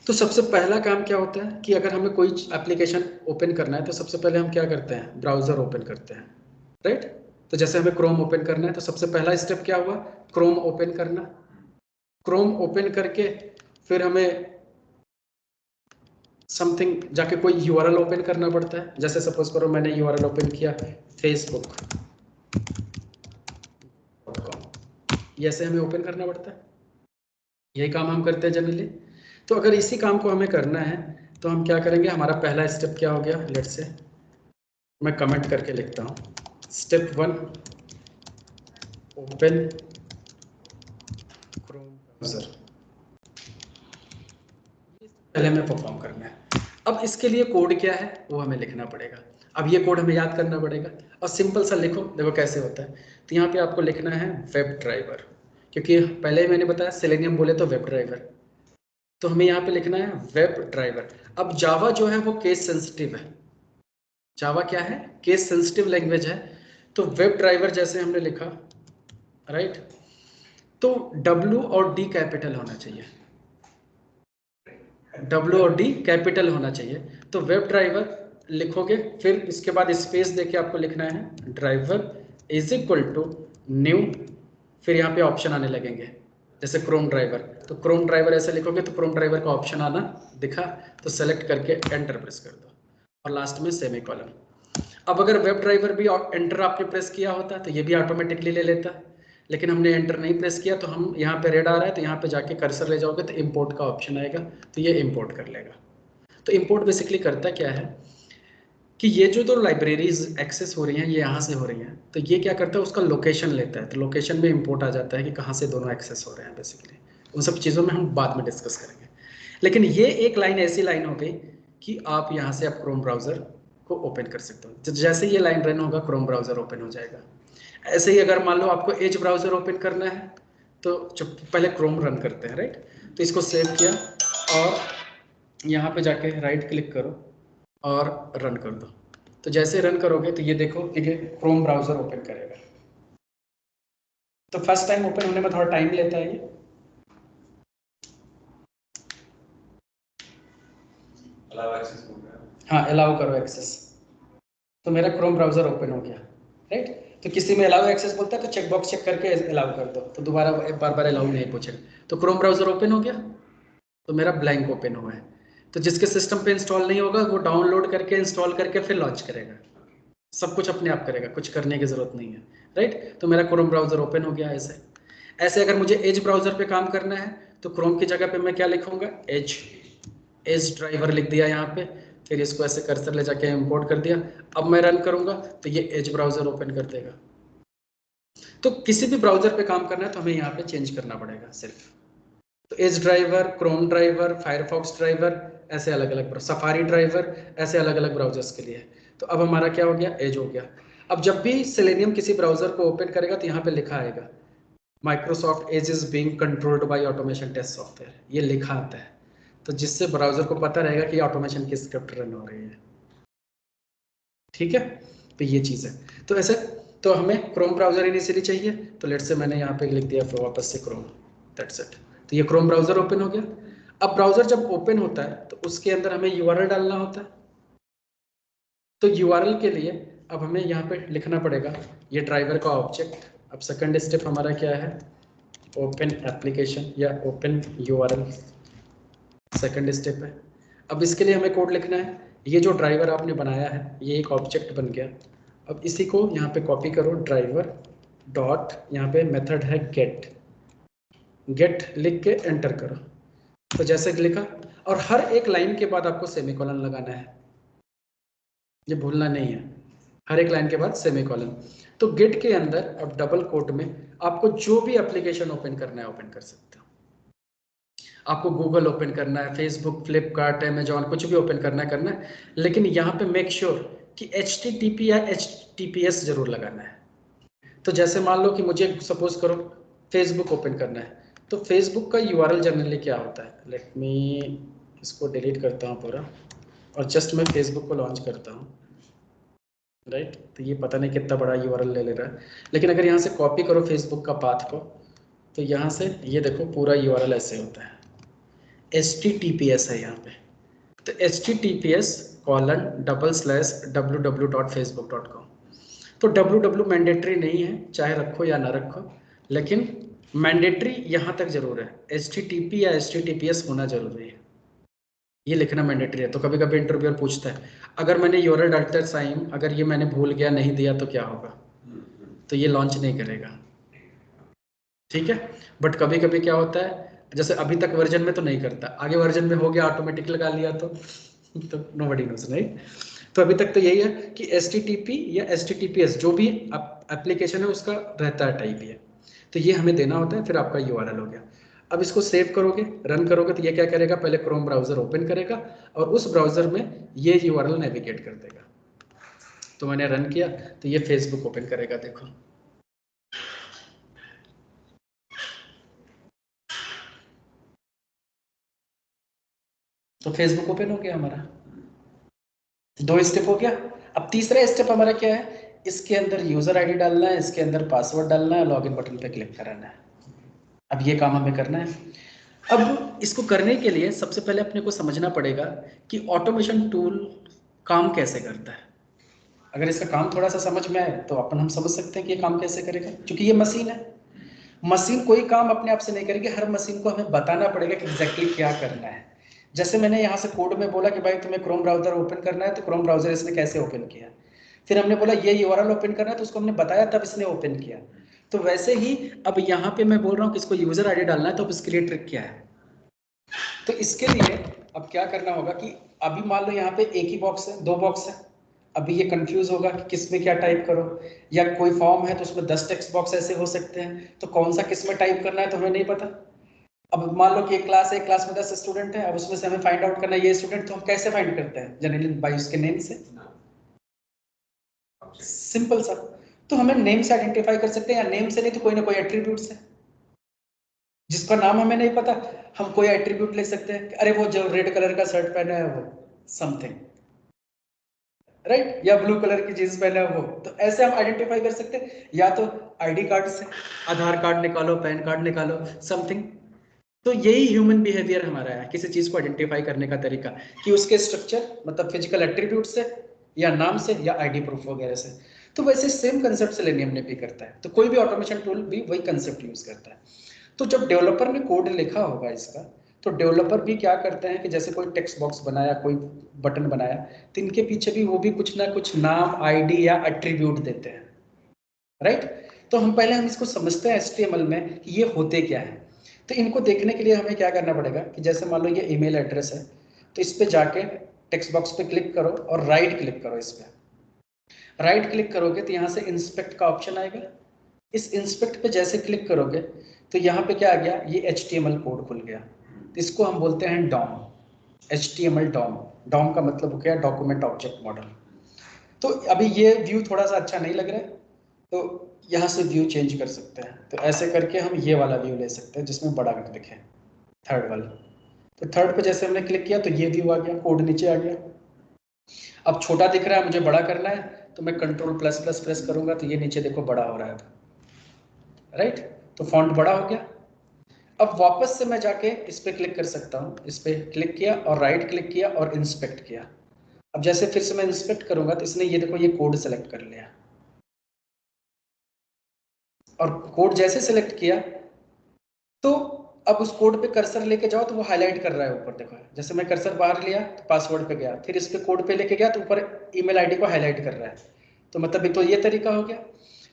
तो सबसे पहला काम क्या होता है कि अगर हमें कोई एप्लीकेशन ओपन करना है तो सबसे पहले हम क्या करते हैं, ब्राउज़र ओपन करते हैं, राइट। तो जैसे हमें क्रोम ओपन करना है तो सबसे पहला स्टेप क्या हुआ, क्रोम ओपन करना। क्रोम ओपन करके फिर हमें समथिंग जाके कोई यूआरएल ओपन करना पड़ता है। जैसे सपोज करो मैंने यूआरएल ओपन किया facebook.com, ये ऐसे हमें ओपन करना पड़ता है, यही काम हम करते हैं जनरली। तो अगर इसी काम को हमें करना है तो हम क्या करेंगे, हमारा पहला स्टेप क्या हो गया, लेट से मैं कमेंट करके लिखता हूँ, स्टेप 1 ओपन क्रोम ब्राउजर पहले हमें परफॉर्म करना है। अब इसके लिए कोड क्या है वो हमें लिखना पड़ेगा। अब ये कोड हमें याद करना पड़ेगा और सिंपल सा लिखो, देखो कैसे होता है। तो यहाँ पे आपको लिखना है वेब ड्राइवर, क्योंकि पहले ही मैंने बताया सेलेनियम बोले तो वेब ड्राइवर, तो हमें यहाँ पे लिखना है वेब ड्राइवर। अब जावा जो है वो केस सेंसिटिव है, जावा क्या है, केस सेंसिटिव लैंग्वेज है। तो वेब ड्राइवर जैसे हमने लिखा, राइट, तो W और D कैपिटल होना चाहिए, W और D कैपिटल होना चाहिए। तो वेब ड्राइवर लिखोगे, फिर इसके बाद स्पेस देके आपको लिखना है driver is equal to new, फिर यहाँ पे ऑप्शन आने लगेंगे जैसे क्रोम ड्राइवर। तो क्रोम ड्राइवर ऐसे लिखोगे तो क्रोम ड्राइवर का ऑप्शन आना दिखा, तो सेलेक्ट करके एंटर प्रेस कर दो और लास्ट में सेमीकोलन। अब अगर वेब ड्राइवर भी एंटर आपने प्रेस किया होता तो ये भी ऑटोमेटिकली ले लेता, लेकिन हमने एंटर नहीं प्रेस किया, तो हम यहाँ पे रेड आ रहा है तो यहाँ पे जाके कर्सर ले जाओगे तो इंपोर्ट का ऑप्शन आएगा, तो ये इंपोर्ट कर लेगा। तो इंपोर्ट बेसिकली करता क्या है कि ये जो दो लाइब्रेरीज एक्सेस हो रही हैं ये यहाँ से हो रही हैं, तो ये क्या करता है उसका लोकेशन लेता है, तो लोकेशन में इंपोर्ट आ जाता है कि कहाँ से दोनों एक्सेस हो रहे हैं। बेसिकली उन सब चीज़ों में हम बाद में डिस्कस करेंगे, लेकिन ये एक लाइन ऐसी लाइन हो गई कि आप यहाँ से आप क्रोम ब्राउज़र को ओपन कर सकते हो। जैसे ये लाइन रन होगा क्रोम ब्राउज़र ओपन हो जाएगा। ऐसे ही अगर मान लो आपको एज ब्राउज़र ओपन करना है तो जब पहले क्रोम रन करते हैं, राइट, तो इसको सेव किया और यहाँ पे जाके राइट क्लिक करो और रन कर दो। तो जैसे रन करोगे तो ये देखो कि ये क्रोम ब्राउज़र ओपन करेगा। तो फर्स्ट टाइम ओपन होने में थोड़ा टाइम लेता है ये, हाँ अलाउ करो एक्सेस, तो मेरा क्रोम ब्राउज़र ओपन हो गया, राइट। तो किसी में अलाउ एक्सेस बोलता है तो चेक बॉक्स चेक करके अलाउ कर दो, तो दोबारा बार बार अलाउ नहीं पूछेगा। तो क्रोम ब्राउज़र ओपन हो गया, तो मेरा ब्लैंक ओपन हुआ है। तो जिसके सिस्टम पे इंस्टॉल नहीं होगा वो डाउनलोड करके इंस्टॉल करके फिर लॉन्च करेगा, सब कुछ अपने आप करेगा, कुछ करने की ज़रूरत नहीं है, राइट। तो मेरा क्रोम ब्राउज़र ओपन हो गया। ऐसे ऐसे अगर मुझे एज ब्राउज़र पे काम करना है तो क्रोम की जगह पे मैं क्या लिखूंगा, एज ड्राइवर लिख दिया यहाँ पे, फिर इसको ऐसे कर्सर ले जाके इंपोर्ट कर दिया। अब मैं रन करूंगा तो ये एज ब्राउज़र ओपन कर देगा। तो किसी भी ब्राउज़र पे काम करना है तो हमें यहाँ पे चेंज करना पड़ेगा सिर्फ। तो Edge driver, Chrome driver, Firefox driver, ऐसे अलग अलग, सफारी ड्राइवर, ऐसे अलग अलग ब्राउजर्स के लिए। तो अब हमारा क्या हो गया, एज हो गया। अब जब भी सेलेनियम किसी ब्राउजर को ओपन करेगा तो यहाँ पे लिखा आएगा Microsoft Edge is being controlled by automation test software, ये लिखा आता है, तो जिससे ब्राउजर को पता रहेगा कि ऑटोमेशन की स्क्रिप्ट रन हो रही है। ठीक है, तो ये चीज़ है। तो ऐसे तो हमें क्रोम ब्राउजर इनिशियली चाहिए, तो लेट से मैंने यहाँ पे लिख दिया वापस से क्रोम, दैट्स इट। तो ये क्रोम ब्राउजर ओपन हो गया। अब ब्राउजर जब ओपन होता है तो उसके अंदर हमें यूआरएल डालना होता है। तो यूआरएल के लिए अब हमें यहाँ पे लिखना पड़ेगा ये ड्राइवर का ऑब्जेक्ट। अब सेकंड स्टेप हमारा क्या है, ओपन एप्लीकेशन या ओपन यूआरएल, सेकंड स्टेप है। अब इसके लिए हमें कोड लिखना है। ये जो ड्राइवर आपने बनाया है ये एक ऑब्जेक्ट बन गया। अब इसी को यहाँ पे कॉपी करो, ड्राइवर डॉट, यहाँ पे मेथड है गेट, गेट लिख के एंटर करो। तो जैसे लिखा, और हर एक लाइन के बाद आपको सेमीकोलन लगाना है, ये भूलना नहीं है, हर एक लाइन के बाद सेमीकोलन। तो गेट के अंदर अब डबल कोट में आपको जो भी एप्लीकेशन ओपन करना है ओपन कर सकते हो। आपको गूगल ओपन करना है, फेसबुक, फ्लिपकार्ट, अमेजॉन, कुछ भी ओपन करना है, लेकिन यहाँ पे मेक श्योर कि HTTP या HTTPS जरूर लगाना है। तो जैसे मान लो कि मुझे सपोज करो फेसबुक ओपन करना है, तो फेसबुक का यूआरएल जनरली क्या होता है, लेट मी इसको डिलीट करता हूँ पूरा और जस्ट मैं फेसबुक को लॉन्च करता हूँ, राइट। तो ये पता नहीं कितना बड़ा यूआरएल ले रहा है, लेकिन अगर यहाँ से कॉपी करो फेसबुक का पाथ को, तो यहाँ से ये देखो पूरा यूआरएल ऐसे होता है, HTTPS है यहाँ पे। तो https://www.facebook.com। तो www मैंडेटरी नहीं है, चाहे रखो या ना रखो, लेकिन मैंडेटरी यहाँ तक जरूर है, HTTP या HTTPS होना जरूरी है, ये लिखना मैंडेटरी है। तो कभी कभी इंटरव्यूअर पूछता है अगर मैंने यूआरएल डालते टाइम अगर ये मैंने भूल गया नहीं दिया तो क्या होगा, तो ये लॉन्च नहीं करेगा, ठीक है। बट कभी कभी क्या होता है, जैसे अभी तक वर्जन में तो नहीं करता, आगे वर्जन में हो गया ऑटोमेटिक लगा लिया तो नोबडी नोस, राइट। तो अभी तक तो यही है कि HTTP या HTTPS जो भी एप्लीकेशन है उसका रहता है टाइप ये, तो ये हमें देना होता है, फिर आपका यूआरएल हो गया। अब इसको सेव करोगे, रन करोगे तो ये क्या करेगा, पहले क्रोम ब्राउजर ओपन करेगा और उस ब्राउजर में ये यूआरएल नेविगेट कर देगा। तो मैंने रन किया तो ये फेसबुक ओपन करेगा, देखो तो फेसबुक ओपन हो गया हमारा। 2 स्टेप हो गया। अब तीसरा स्टेप हमारा क्या है, इसके अंदर यूजर आईडी डालना है, इसके अंदर पासवर्ड डालना है, लॉगिन बटन पे क्लिक कराना है। अब ये काम हमें करना है। अब इसको करने के लिए सबसे पहले अपने को समझना पड़ेगा कि ऑटोमेशन टूल काम कैसे करता है। अगर इसका काम थोड़ा सा समझ में आए तो अपन हम समझ सकते हैं कि ये काम कैसे करेगा, क्योंकि ये मशीन है। मशीन कोई काम अपने आप से नहीं करेगी, हर मशीन को हमें बताना पड़ेगा कि एग्जैक्टली क्या करना है। जैसे मैंने यहाँ से कोड में बोला कि भाई तुम्हें क्रोम ब्राउजर ओपन करना है, तो क्रोम ब्राउजर इसने कैसे ओपन किया। फिर हमने बोला ये यूआरएल ओपन करना है, तो उसको हमने बताया तब इसने ओपन किया। तो वैसे ही अब यहाँ पे मैं बोल रहा हूँ कि इसको यूजर आईडी डालना है, तो अब इसके लिए ट्रिक क्या है। तो इसके लिए अब क्या करना होगा कि अभी मान लो यहाँ पे एक ही बॉक्स है, 2 बॉक्स है। अभी ये कंफ्यूज होगा कि किस में क्या टाइप करो, या कोई फॉर्म है तो उसमें 10 टेक्स्ट बॉक्स ऐसे हो सकते हैं, तो कौन सा किस में टाइप करना है तो हमें नहीं पता। अब मान लो कि एक क्लास है, क्लास में 10 स्टूडेंट है, अब उसमें से हमें फाइंड आउट करना है ये स्टूडेंट, तो हम कैसे फाइंड करते हैं, जनरली बाय उसके नेम से, सिंपल सा। तो हमें नेम से आइडेंटिफाई कर सकते हैं, या नेम से नहीं तो कोई ना कोई एट्रीब्यूट से, जिसका नाम हमें नहीं पता हम कोई एट्रीब्यूट ले सकते हैं, अरे वो जो रेड कलर का शर्ट पहना है वो समथिंग, राइट, या ब्लू कलर की जींस पहना है वो, तो ऐसे हम आइडेंटिफाई कर सकते हैं। या तो आईडी कार्ड से, आधार कार्ड निकालो, पैन कार्ड निकालो, समथिंग। तो यही ह्यूमन बिहेवियर हमारा है, किसी चीज को आइडेंटिफाई करने का तरीका, कि उसके स्ट्रक्चर मतलब फिजिकल एट्रीब्यूट से, या नाम से, या आईडी प्रूफ वगैरह से। तो वैसे सेम कंसेप्ट सेलेनियम ने भी करता है, तो कोई भी ऑटोमेशन टूल भी वही कंसेप्ट यूज करता है। तो जब डेवलपर ने कोड लिखा होगा इसका, तो डेवलपर भी क्या करते हैं कि जैसे कोई टेक्स्ट बॉक्स बनाया, कोई बटन बनाया, तो इनके पीछे भी वो भी कुछ ना कुछ नाम, आईडी या एट्रीब्यूट देते हैं, राइट। तो हम पहले हम इसको समझते हैं HTML में कि ये होते क्या है। तो इनको देखने के लिए हमें क्या करना पड़ेगा कि जैसे मान लो ये ईमेल एड्रेस है, तो इस पे जाके टेक्स्ट बॉक्स पे क्लिक करो और राइट क्लिक करो। इस पे राइट क्लिक करोगे तो यहाँ से इंस्पेक्ट का ऑप्शन आएगा। इस इंस्पेक्ट पे जैसे क्लिक करोगे तो यहाँ पे क्या आ गया, ये HTML कोड खुल गया। तो इसको हम बोलते हैं डॉम, HTML डॉम। डॉम का मतलब हो गया डॉक्यूमेंट ऑब्जेक्ट मॉडल। तो अभी ये व्यू थोड़ा सा अच्छा नहीं लग रहा है, तो यहाँ से व्यू चेंज कर सकते हैं। तो ऐसे करके हम ये वाला व्यू ले सकते हैं जिसमें बड़ा दिखे, थर्ड वाला। तो थर्ड पे जैसे हमने क्लिक किया तो ये व्यू आ गया, कोड नीचे आ गया। अब छोटा दिख रहा है, मुझे बड़ा करना है, तो मैं Ctrl++ प्रेस करूंगा तो ये नीचे देखो बड़ा हो रहा है, राइट। तो फॉन्ट बड़ा हो गया। अब वापस से मैं जाके इस पे क्लिक कर सकता हूँ, इस पे क्लिक किया और राइट क्लिक किया और इंस्पेक्ट किया। अब जैसे फिर से मैं इंस्पेक्ट करूंगा तो इसने ये देखो ये कोड सेलेक्ट कर लिया, और कोड जैसे सेलेक्ट किया तो अब उस कोड पे कर्सर लेके जाओ तो वो हाईलाइट कर रहा है ऊपर, देखो जैसे मैं कर्सर बाहर लिया तो पासवर्ड पे गया, फिर इस पे कोड पे लेके गया तो ऊपर ईमेल आईडी को हाईलाइट कर रहा है। तो मतलब तो ये तरीका हो गया।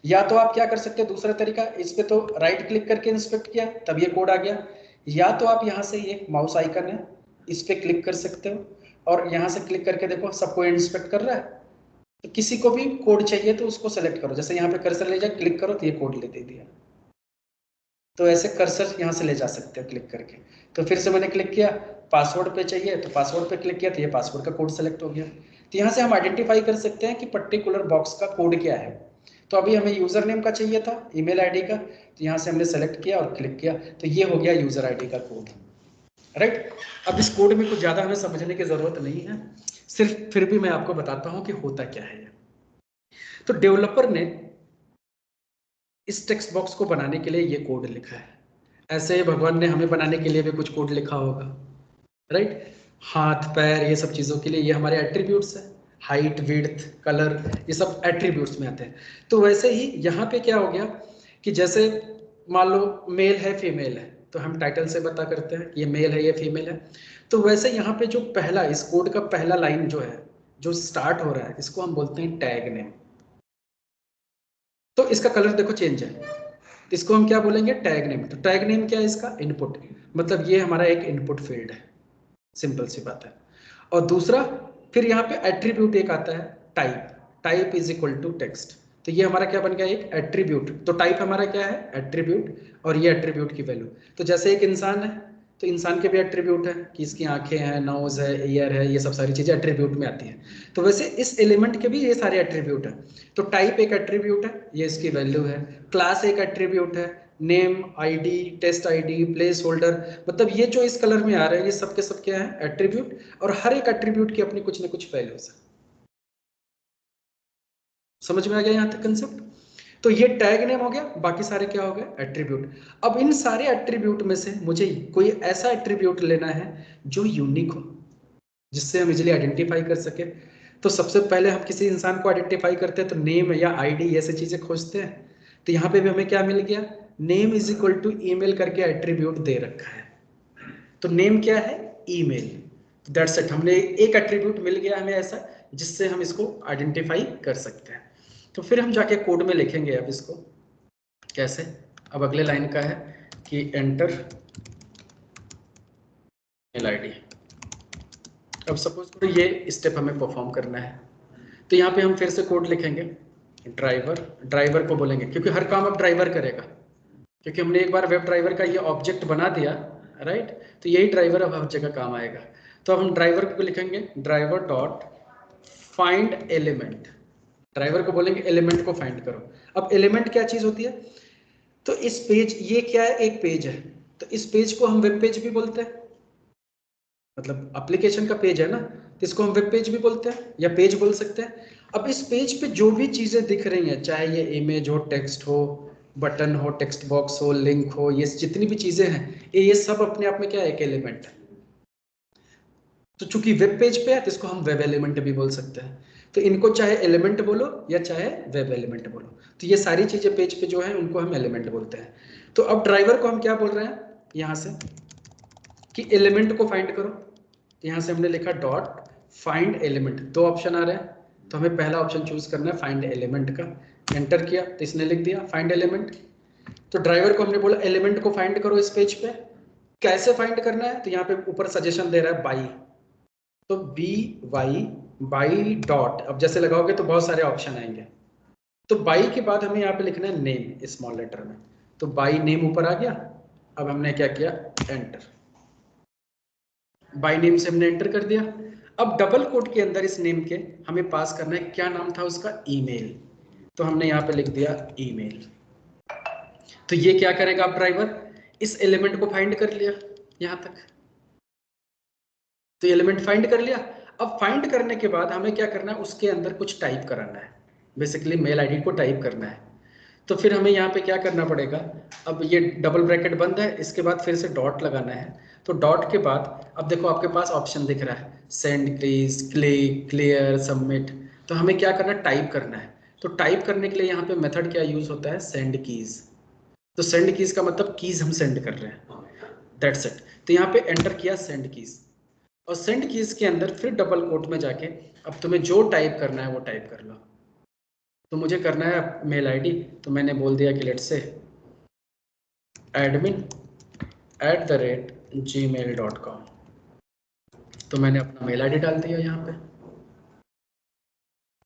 या तो आप क्या कर सकते हैं, दूसरा तरीका, इस पे तो राइट क्लिक करके इंस्पेक्ट किया तब ये कोड आ गया। या तो आप यहाँ से ये माउस आइकन है, इस पे क्लिक कर सकते हो और यहाँ से क्लिक करके देखो सबको इंस्पेक्ट कर रहा है। तो किसी को भी कोड चाहिए तो उसको सेलेक्ट करो, जैसे यहाँ पे कर्सर ले जाए क्लिक करो तो ये कोड ले दे दिया। तो ऐसे कर्सर यहाँ से ले जा सकते हो क्लिक करके। तो फिर से मैंने क्लिक किया, पासवर्ड पे चाहिए तो पासवर्ड पे क्लिक किया तो ये पासवर्ड का कोड सेलेक्ट हो गया। तो यहाँ से हम आइडेंटिफाई कर सकते हैं कि पर्टिकुलर बॉक्स का कोड क्या है। तो अभी हमें यूजर नेम का चाहिए था, ईमेल आईडी का, तो यहाँ से हमने सेलेक्ट किया और क्लिक किया, तो ये हो गया यूजर आईडी का कोड, राइट। अब इस कोड में कुछ ज़्यादा हमें समझने की ज़रूरत नहीं है, सिर्फ फिर भी मैं आपको बताता हूँ कि होता क्या है। तो डेवलपर ने इस टेक्स्ट बॉक्स को बनाने के लिए ये कोड लिखा है। ऐसे ही भगवान ने हमें बनाने के लिए भी कुछ कोड लिखा होगा, राइट। हाथ पैर ये सब चीज़ों के लिए ये हमारे एट्रीब्यूट्स है, हाइट विड्थ कलर ये सब एट्रीब्यूट्स में आते हैं। तो वैसे ही यहाँ पे क्या हो गया कि जैसे मान लो मेल है फीमेल है, तो हम टाइटल से पता करते हैं कि ये मेल है ये फीमेल है। तो वैसे यहाँ पे जो पहला इस कोड का पहला लाइन जो है, जो स्टार्ट हो रहा है, इसको हम बोलते हैं टैग नेम। तो इसका कलर देखो चेंज है, इसको हम क्या बोलेंगे, टैग नेम। तो टैग नेम क्या है, इसका इनपुट, मतलब ये हमारा एक इनपुट फील्ड है, सिंपल सी बात है। और दूसरा फिर यहाँ पे एट्रीब्यूट एक आता है type, type is equal to text. तो ये हमारा क्या बन गया, एक एट्रीब्यूट। तो टाइप हमारा क्या है, एट्रीब्यूट, और ये एट्रीब्यूट की वैल्यू। तो जैसे एक इंसान है तो इंसान के भी एट्रीब्यूट है कि इसकी आंखें हैं, नोज है, ईयर है, ये सब सारी चीजें एट्रीब्यूट में आती हैं। तो वैसे इस एलिमेंट के भी ये सारे एट्रीब्यूट है। तो टाइप एक एट्रीब्यूट है, ये इसकी वैल्यू है। क्लास एक एट्रीब्यूट है, name, ID, test ID, placeholder, मतलब ये जो इस कलर में आ रहे हैं ये सब के सब क्या है, एट्रीब्यूट। और हर एक एट्रीब्यूट की अपनी कुछ ना कुछ वैल्यूज है। समझ में आ गया यहाँ तक कंसेप्ट? तो ये टैग नेम हो गया, बाकी सारे क्या हो गए, एट्रीब्यूट। अब इन सारे एट्रीब्यूट में से मुझे कोई ऐसा एट्रीब्यूट लेना है जो यूनिक हो, जिससे हम इजीली आइडेंटिफाई कर सके। तो सबसे पहले हम किसी इंसान को आइडेंटिफाई करते हैं तो नेम या आईडी ऐसी चीजें खोजते हैं। तो यहाँ पे भी हमें क्या मिल गया, name is equal to email करके एट्रीब्यूट दे रखा है। तो नेम क्या है, ईमेल। दैट्स इट, हमने एक एट्रीब्यूट मिल गया हमें ऐसा जिससे हम इसको आइडेंटिफाई कर सकते हैं। तो फिर हम जाके कोड में लिखेंगे अब इसको कैसे। अब अगले लाइन का है कि एंटर मेल आईडी। अब सपोज करो ये स्टेप हमें परफॉर्म करना है, तो यहाँ पे हम फिर से कोड लिखेंगे। ड्राइवर को बोलेंगे, क्योंकि हर काम अब ड्राइवर करेगा, क्योंकि हमने एक बार वेब ड्राइवर का ये ऑब्जेक्ट बना दिया, राइट। तो यही ड्राइवर अब हर जगह काम आएगा। तो अब हम ड्राइवर को लिखेंगे driver dot find element. Driver को बोलेंगे एलिमेंट को फाइंड करो। अब एलिमेंट क्या चीज होती है, तो इस पेज, ये क्या है, एक पेज है, तो इस पेज को हम वेब पेज भी बोलते हैं, मतलब एप्लीकेशन का पेज है ना, तो इसको हम वेब पेज भी बोलते हैं या पेज बोल सकते हैं। अब इस पेज पे जो भी चीजें दिख रही हैं, चाहे ये इमेज हो, टेक्स्ट हो, बटन हो, टेक्स्ट बॉक्स हो, लिंक हो, ये जितनी भी चीजें हैं ये सब अपने आप में क्या है, एक एलिमेंट है। तो चूंकि वेब पेज पे है तो इसको हम वेब एलिमेंट भी बोल सकते हैं। तो इनको चाहे एलिमेंट बोलो या चाहे वेब एलिमेंट बोलो, तो ये सारी चीजें पेज पे जो है उनको हम एलिमेंट बोलते हैं। तो अब ड्राइवर को हम क्या बोल रहे हैं यहाँ से कि एलिमेंट को फाइंड करो। तो यहाँ से हमने लिखा डॉट फाइंड एलिमेंट, दो ऑप्शन आ रहे हैं, तो हमें पहला ऑप्शन चूज करना है फाइंड एलिमेंट का। एंटर किया तो इसने लिख दिया फाइंड एलिमेंट। तो ड्राइवर को हमने बोला एलिमेंट को फाइंड करो इस पेज पे। कैसे फाइंड करना है, तो यहाँ पे ऊपर सजेशन दे रहा है बाई, तो बी वाई बाई डॉट। अब जैसे लगाओगे तो बहुत सारे ऑप्शन आएंगे। तो बाई के बाद हमें यहाँ पे लिखना है नेम स्मॉल लेटर में, तो बाई नेम ऊपर आ गया। अब हमने क्या किया, एंटर। बाई नेम से हमने एंटर कर दिया। अब डबल कोट के अंदर इस नेम के हमें पास करना है, क्या नाम था उसका, ईमेल। तो हमने यहाँ पे लिख दिया ईमेल। तो ये क्या करेगा, अब ड्राइवर इस एलिमेंट को फाइंड कर लिया यहां तक, तो एलिमेंट फाइंड कर लिया। अब फाइंड करने के बाद हमें क्या करना है, उसके अंदर कुछ टाइप कराना है, बेसिकली मेल आईडी को टाइप करना है। तो फिर हमें यहाँ पे क्या करना पड़ेगा, अब ये डबल ब्रैकेट बंद है, इसके बाद फिर से डॉट लगाना है। तो डॉट के बाद अब देखो आपके पास ऑप्शन दिख रहा है send, crease, click, clear, submit. तो हमें क्या करना है, टाइप करना है। तो टाइप करने के लिए यहाँ पे मेथड क्या यूज होता है, सेंड कीज। तो सेंड कीज का मतलब कीज हम सेंड कर रहे हैं, दैट्स इट। तो यहाँ पे एंटर किया सेंड कीज, और सेंड कीज के अंदर फिर डबल कोट में जाके अब तुम्हें जो टाइप करना है वो टाइप कर लो। तो मुझे करना है मेल आईडी, तो मैंने बोल दिया कि लेट्स से admin@gmail.com। तो मैंने अपना मेल आईडी डाल दिया यहाँ पे,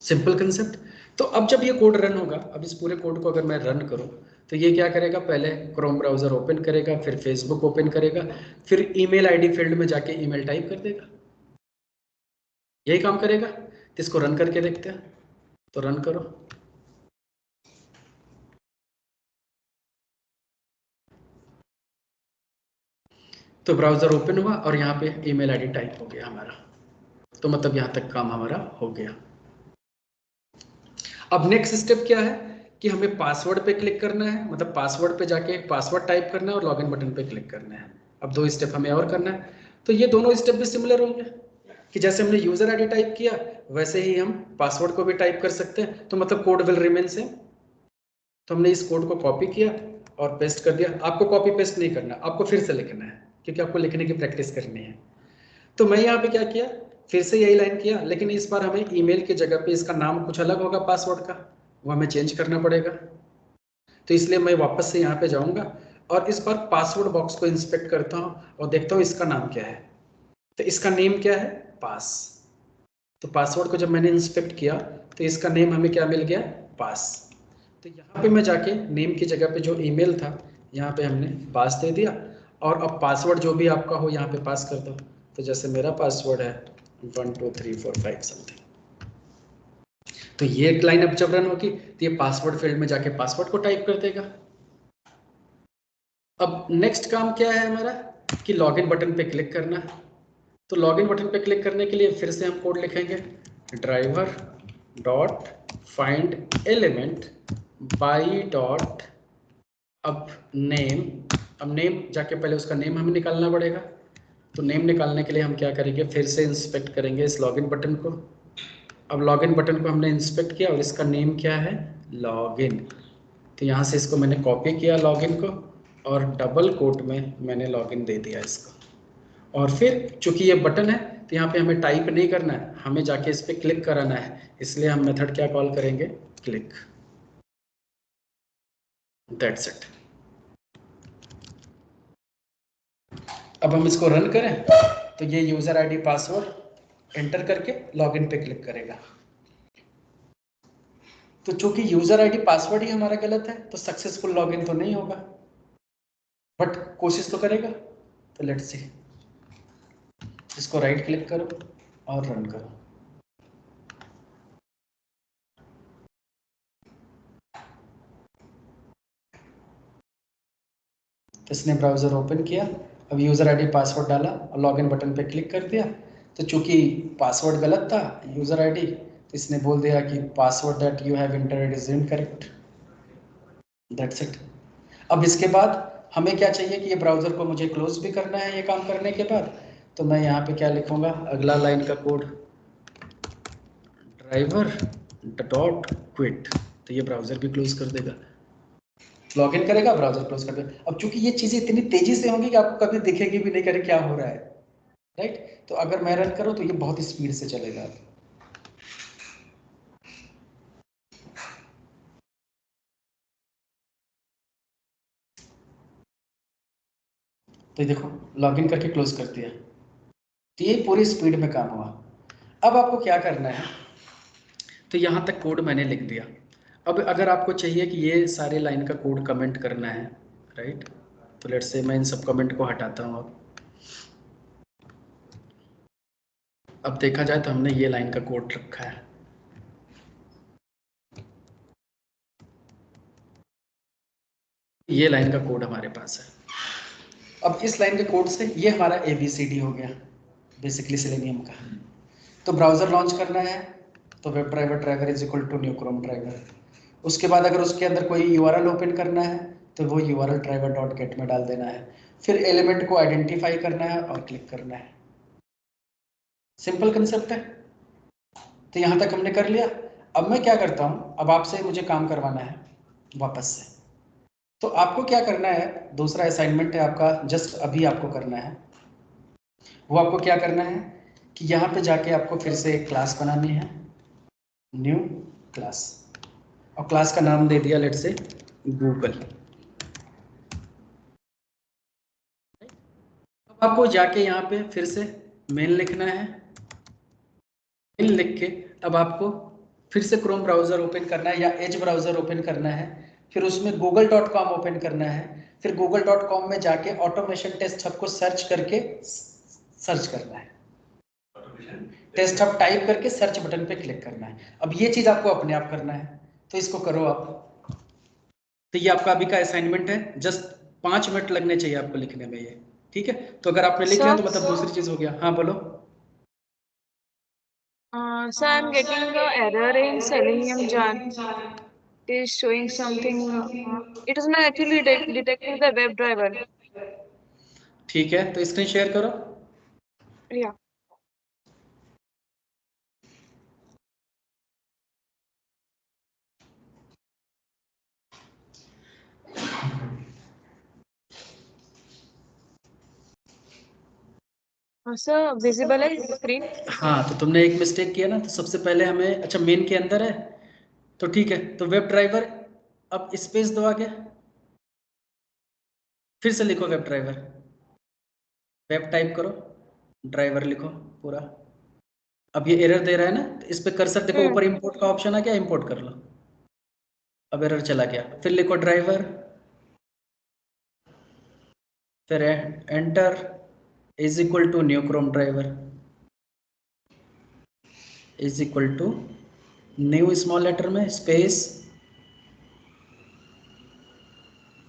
सिंपल कंसेप्ट। तो अब जब ये कोड रन होगा, अब इस पूरे कोड को अगर मैं रन करूँ तो ये क्या करेगा, पहले क्रोम ब्राउजर ओपन करेगा, फिर फेसबुक ओपन करेगा, फिर ईमेल आईडी फील्ड में जाके ईमेल टाइप कर देगा, यही काम करेगा। तो इसको रन करके देखते हैं, तो रन करो। तो ब्राउजर ओपन हुआ और यहाँ पे ईमेल आईडी टाइप हो गया हमारा। तो मतलब यहाँ तक काम हमारा हो गया। अब नेक्स्ट स्टेप क्या है कि हमें पासवर्ड पे क्लिक करना है, मतलब पासवर्ड पे जाके पासवर्ड टाइप करना है और लॉगिन बटन पे क्लिक करना है। अब दो स्टेप हमें और करना है। तो ये दोनों स्टेप भी सिमिलर होंगे कि जैसे हमने यूजर आईडी टाइप किया वैसे ही हम पासवर्ड को भी टाइप कर सकते हैं, तो मतलब कोड विल रिमेन सेम। तो हमने इस कोड को कॉपी किया और पेस्ट कर दिया। आपको कॉपी पेस्ट नहीं करना, आपको फिर से लिखना है, क्योंकि आपको लिखने की प्रैक्टिस करनी है। तो मैं यहाँ पे क्या किया, फिर से यही लाइन किया, लेकिन इस बार हमें ईमेल की जगह पे इसका नाम कुछ अलग होगा पासवर्ड का, वो हमें चेंज करना पड़ेगा। तो इसलिए मैं वापस से यहाँ पे जाऊँगा और इस बार पासवर्ड बॉक्स को इंस्पेक्ट करता हूँ और देखता हूँ इसका नाम क्या है। तो इसका नेम क्या है, पास। तो पासवर्ड को जब मैंने इंस्पेक्ट किया तो इसका नेम हमें क्या मिल गया, पास। तो यहाँ पे मैं जाके नेम की जगह पे जो ईमेल था यहाँ पे हमने पास दे दिया, और अब पासवर्ड जो भी आपका हो यहाँ पे पास कर दो। तो जैसे मेरा पासवर्ड है 1 2 3 4 5 समथिंग, तो ये एक लाइन अब जब रन होगी तो ये पासवर्ड फील्ड में जाके पासवर्ड को टाइप कर देगा। अब नेक्स्ट काम क्या है हमारा कि लॉगिन बटन पे क्लिक करना है। तो लॉगिन बटन पे क्लिक करने के लिए फिर से हम कोड लिखेंगे, driver dot find element by dot अब नेम। अब नेम जाके पहले उसका नेम हमें निकालना पड़ेगा। तो नेम निकालने के लिए हम क्या करेंगे, फिर से इंस्पेक्ट करेंगे इस लॉगिन बटन को। अब लॉगिन बटन को हमने इंस्पेक्ट किया और इसका नेम क्या है, लॉगिन। तो यहाँ से इसको मैंने कॉपी किया लॉगिन को, और डबल कोट में मैंने लॉगिन दे दिया इसको। और फिर चूंकि ये बटन है तो यहाँ पे हमें टाइप नहीं करना है, हमें जाके इस पर क्लिक कराना है, इसलिए हम मेथड क्या कॉल करेंगे, क्लिक। That's it. अब हम इसको रन करें तो ये यूजर आईडी पासवर्ड एंटर करके लॉगिन पे क्लिक करेगा। तो चूंकि यूजर आईडी पासवर्ड ही हमारा गलत है तो सक्सेसफुल लॉगिन तो नहीं होगा, बट कोशिश तो करेगा। तो लेट्स सी, इसको राइट क्लिक करो और रन करो। इसने ब्राउजर ओपन किया, अब यूजर आईडी पासवर्ड डाला और लॉगिन बटन पे क्लिक कर दिया। तो चूंकि पासवर्ड गलत था यूजर आईडी, तो इसने बोल दिया कि password that you have entered is incorrect. That's it. अब इसके बाद हमें क्या चाहिए कि ये ब्राउजर को मुझे क्लोज भी करना है ये काम करने के बाद। तो मैं यहाँ पे क्या लिखूंगा, अगला लाइन का कोड, ड्राइवर डॉट क्विट। तो ये ब्राउजर भी क्लोज कर देगा, लॉगिन करेगा ब्राउजर क्लोज कर देगा। अब चूंकि ये चीजें इतनी तेजी से होंगी कि आपको कभी दिखेगी भी नहीं करे क्या हो रहा है, राइट। तो अगर मैं रन करूं तो ये बहुत स्पीड से चलेगा। तो ये देखो लॉगिन करके क्लोज कर दिया, तो ये पूरी स्पीड में काम हुआ। अब आपको क्या करना है, तो यहाँ तक कोड मैंने लिख दिया। अब अगर आपको चाहिए कि ये सारे लाइन का कोड कमेंट करना है, राइट, तो लेट्स से मैं इन सब कमेंट को हटाता हूँ। अब देखा जाए तो हमने ये लाइन का कोड रखा है। ये लाइन का कोड हमारे पास है। अब इस लाइन के कोड से ये हमारा ABCD हो गया बेसिकली सेलेनियम का। तो ब्राउजर लॉन्च करना है तो web driver driver is equal to new Chrome driver. उसके बाद अगर उसके अंदर कोई URL ओपन करना है तो वो URL ड्राइवर डॉट गेट में डाल देना है। फिर एलिमेंट को आइडेंटिफाई करना है और क्लिक करना है। सिंपल कंसेप्ट है। तो यहाँ तक हमने कर लिया। अब मैं क्या करता हूँ, अब आपसे मुझे काम करवाना है वापस से। तो आपको क्या करना है, दूसरा असाइनमेंट है आपका, जस्ट अभी आपको करना है। वो आपको क्या करना है कि यहाँ पे जाके आपको फिर से एक क्लास बनानी है, न्यू क्लास, और क्लास का नाम दे दिया लेट से गूगल। अब आपको जाके यहाँ पे फिर से मेल लिखना है। मेल लिख के अब आपको फिर से क्रोम ब्राउजर ओपन करना है या एज ब्राउजर ओपन करना है। फिर उसमें google.com ओपन करना है। फिर google.com में जाके ऑटोमेशन टेस्ट हब को सर्च करके सर्च करना है। टेस्ट हब टाइप करके सर्च बटन पे क्लिक करना है। अब ये चीज आपको अपने आप करना है, तो इसको करो आप। तो ये आपका अभी का असाइनमेंट है, जस्ट 5 मिनट लगने चाहिए आपको लिखने में ये, ठीक है। तो अगर आपने लिख लिया तो मतलब दूसरी चीज हो गया। हाँ बोलो। So I'm getting the error in Selenium Jan. It is showing something. It is not actually detecting the WebDriver. ठीक है, तो स्क्रीन शेयर करो। Yeah. सर विजिबल है स्क्रीन? हाँ, तो तुमने एक मिस्टेक किया ना, तो सबसे पहले हमें, अच्छा मेन के अंदर है तो ठीक है, तो वेब ड्राइवर, अब स्पेस दो आगे, फिर से लिखो वेब ड्राइवर, वेब टाइप करो, ड्राइवर लिखो पूरा। अब ये एरर दे रहा है ना, तो इस पे कर्सर देखो, ऊपर इंपोर्ट का ऑप्शन आ गया, इंपोर्ट कर लो। अब एरर चला गया, फिर लिखो ड्राइवर, फिर enter is equal to new Chrome driver is equal to new small letter में space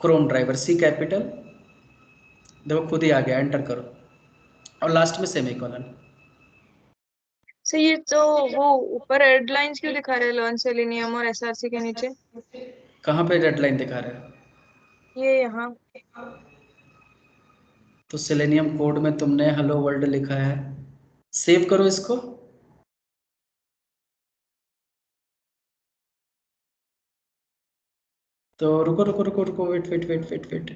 Chrome driver C capital, देखो खुद ही आ गया, एंटर करो और लास्ट में सेमीकोलन। सो ये तो वो ऊपर हेडलाइंस क्यों दिखा रहे हैं लर्न सेलेनियम और एसआरसी के नीचे? कहाँ पे डेडलाइन दिखा रहा है? ये यहाँ। तो सेलेनियम कोड में तुमने हेलो वर्ल्ड लिखा है, सेव करो इसको। तो रुको रुको रुको रुको, wait wait wait wait wait,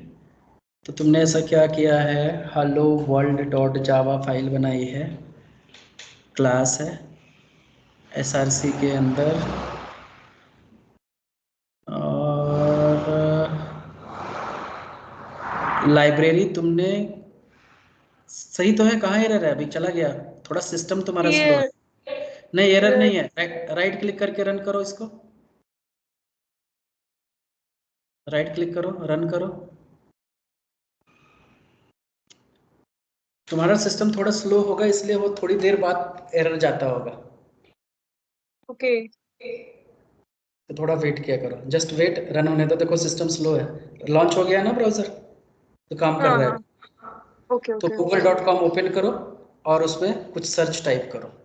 तो तुमने ऐसा क्या किया है, hello world dot Java file बनाई है, क्लास है एसआरसी के अंदर, और लाइब्रेरी तुमने सही तो है, कहाँ एरर है? अभी चला गया, थोड़ा सिस्टम तुम्हारा स्लो है। नहीं एरर नहीं है, राइट क्लिक करके रन करो इसको, राइट क्लिक करो रन करो। तुम्हारा सिस्टम थोड़ा स्लो होगा इसलिए वो थोड़ी देर बाद एरर जाता होगा। ओके। तो थोड़ा वेट किया करो, जस्ट वेट, रन होने दो, देखो सिस्टम स्लो है, लॉन्च हो गया ना ब्राउजर, तो काम कर रहा है। ओके तो ओके। google.com ओपन करो और उसमें कुछ सर्च टाइप करो।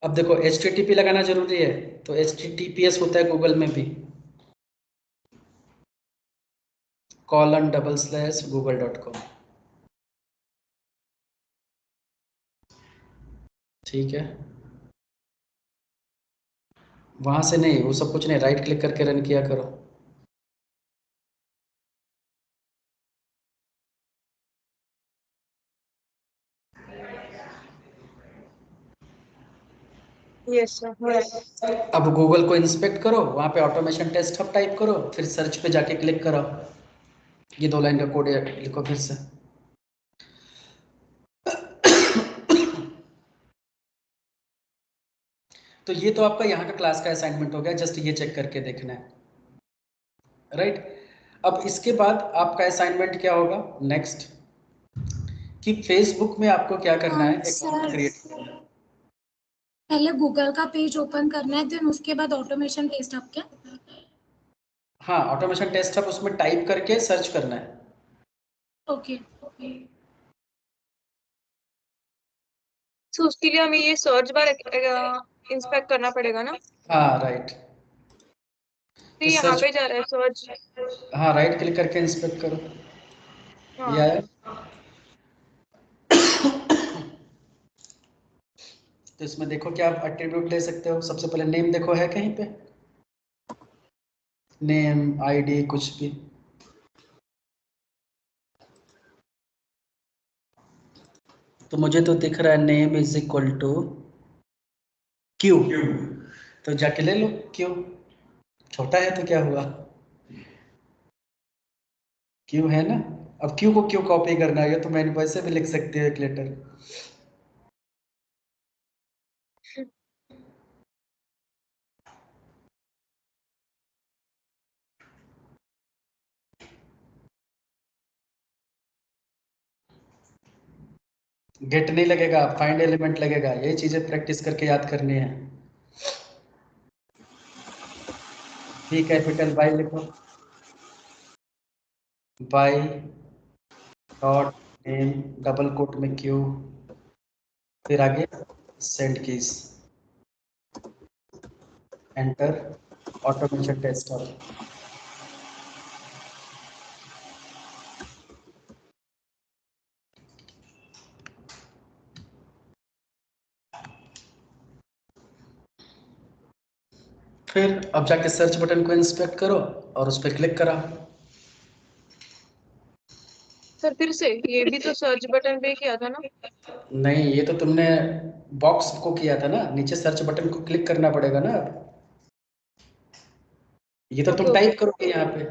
अब देखो HTTP लगाना जरूरी है, तो HTTPS होता है गूगल में भी, :/google.com। ठीक है, वहां से नहीं, वो सब कुछ नहीं, राइट क्लिक करके रन किया करो। Yes sir. अब गूगल को इंस्पेक्ट करो, वहां पे ऑटोमेशन टेस्ट हब टाइप करो, फिर सर्च पे जाके क्लिक करो, ये 2 लाइन का कोड लिखो फिर से। तो ये तो आपका यहाँ का क्लास का असाइनमेंट हो गया, जस्ट ये चेक करके देखना है, राइट। अब इसके बाद आपका असाइनमेंट क्या होगा नेक्स्ट, कि फेसबुक में आपको क्या करना है, अकाउंट क्रिएट करना है। पहले गूगल का पेज ओपन करना है, देन उसके बाद ऑटोमेशन टेस्ट हब क्या? हाँ, ऑटोमेशन टेस्ट हब उसमें टाइप करके सर्च करना है। ओके। सो उसके लिए हमें ये सर्च बार इंस्पेक्ट करना पड़ेगा ना? हाँ राइट, तो यहाँ पे जा रहा है सर्च। हाँ राइट क्लिक करके इंस्पेक्ट करो, ये हाँ। आया। तो इसमें देखो क्या आप एट्रीब्यूट ले सकते हो, सबसे पहले नेम देखो है कहीं पे, नेम आईडी कुछ भी, तो मुझे तो दिख रहा है name is equal to Q, तो जाके ले लो क्यू, छोटा है तो क्या हुआ, क्यू है ना। अब क्यू को क्यों कॉपी करना है, ये तो मैंने वैसे भी लिख सकती हूँ एक लेटर। गेट नहीं लगेगा, फाइंड एलिमेंट लगेगा, यही चीजें प्रैक्टिस करके याद करनी है। पी कैपिटल बाई लिखो, by dot name double quote में क्यू, फिर आगे send keys, enter, automation test और फिर अब जाके सर्च बटन को इंस्पेक्ट करो और उस पर क्लिक करा। सर फिर से ये भी तो सर्च बटन पे किया था ना? नहीं, ये तो तुमने बॉक्स को किया था ना, नीचे सर्च बटन को क्लिक करना पड़ेगा ना। ये तो तुम Okay, टाइप okay. करोगे यहाँ पे।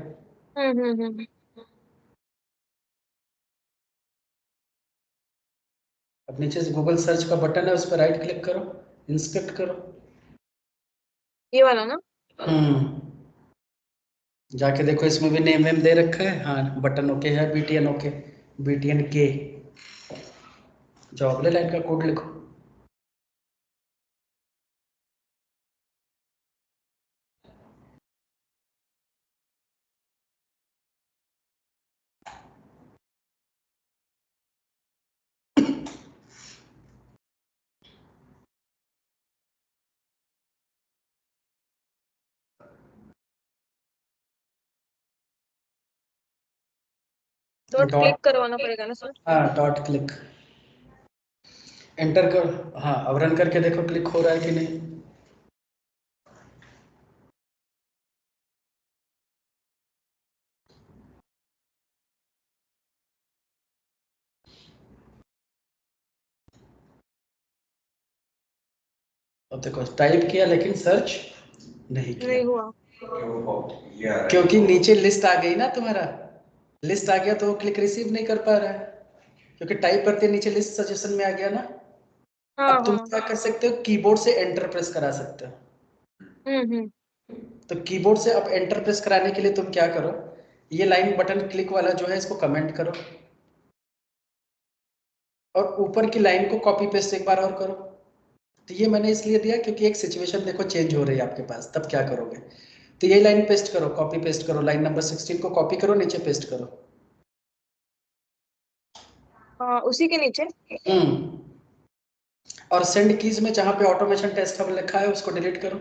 हम्म. अब नीचे से गूगल सर्च का बटन है, उस पर राइट क्लिक करो, इंस्पेक्ट करो। ये वाला ना? जाके देखो इसमें भी नेम वेम दे रखा है। हाँ, बटन ओके है, BTN ओके, BTN के। जाओ अगले लाइन का कोड लिखो। डॉट डॉट, क्लिक करवाना पड़ेगा ना सर? हाँ डॉट क्लिक, एंटर कर। हाँ अब रन करके देखो क्लिक हो रहा है कि नहीं। अब देखो टाइप किया लेकिन सर्च नहीं किया, नहीं हुआ. क्योंकि नीचे लिस्ट आ गई ना तुम्हारा। लिस्ट आ गया तो वो क्लिक रिसीव नहीं कर पा रहा है, क्योंकि टाइप करते नीचे लिस्ट सजेशन में आ गया ना। हाँ अब तुम हाँ. क्या कर सकते हो, कीबोर्ड से एंटर प्रेस करा सकते हो। हम्म. तो कीबोर्ड से अब एंटर प्रेस कराने के लिए तुम क्या करो, ये लाइन बटन क्लिक वाला जो है इसको कमेंट करो, और ऊपर की लाइन को कॉपी पेस्ट एक बार और करो। तो ये मैंने इसलिए दिया क्योंकि एक सिचुएशन देखो चेंज हो रही है आपके पास, तब क्या करोगे। तो ये लाइन पेस्ट करो, कॉपी पेस्ट करो, लाइन नंबर 16 को कॉपी करो, नीचे पेस्ट करो। हाँ, उसी के नीचे. और सेंड कीज में जहां पे ऑटोमेशन टेस्ट हब लिखा है उसको डिलीट करो।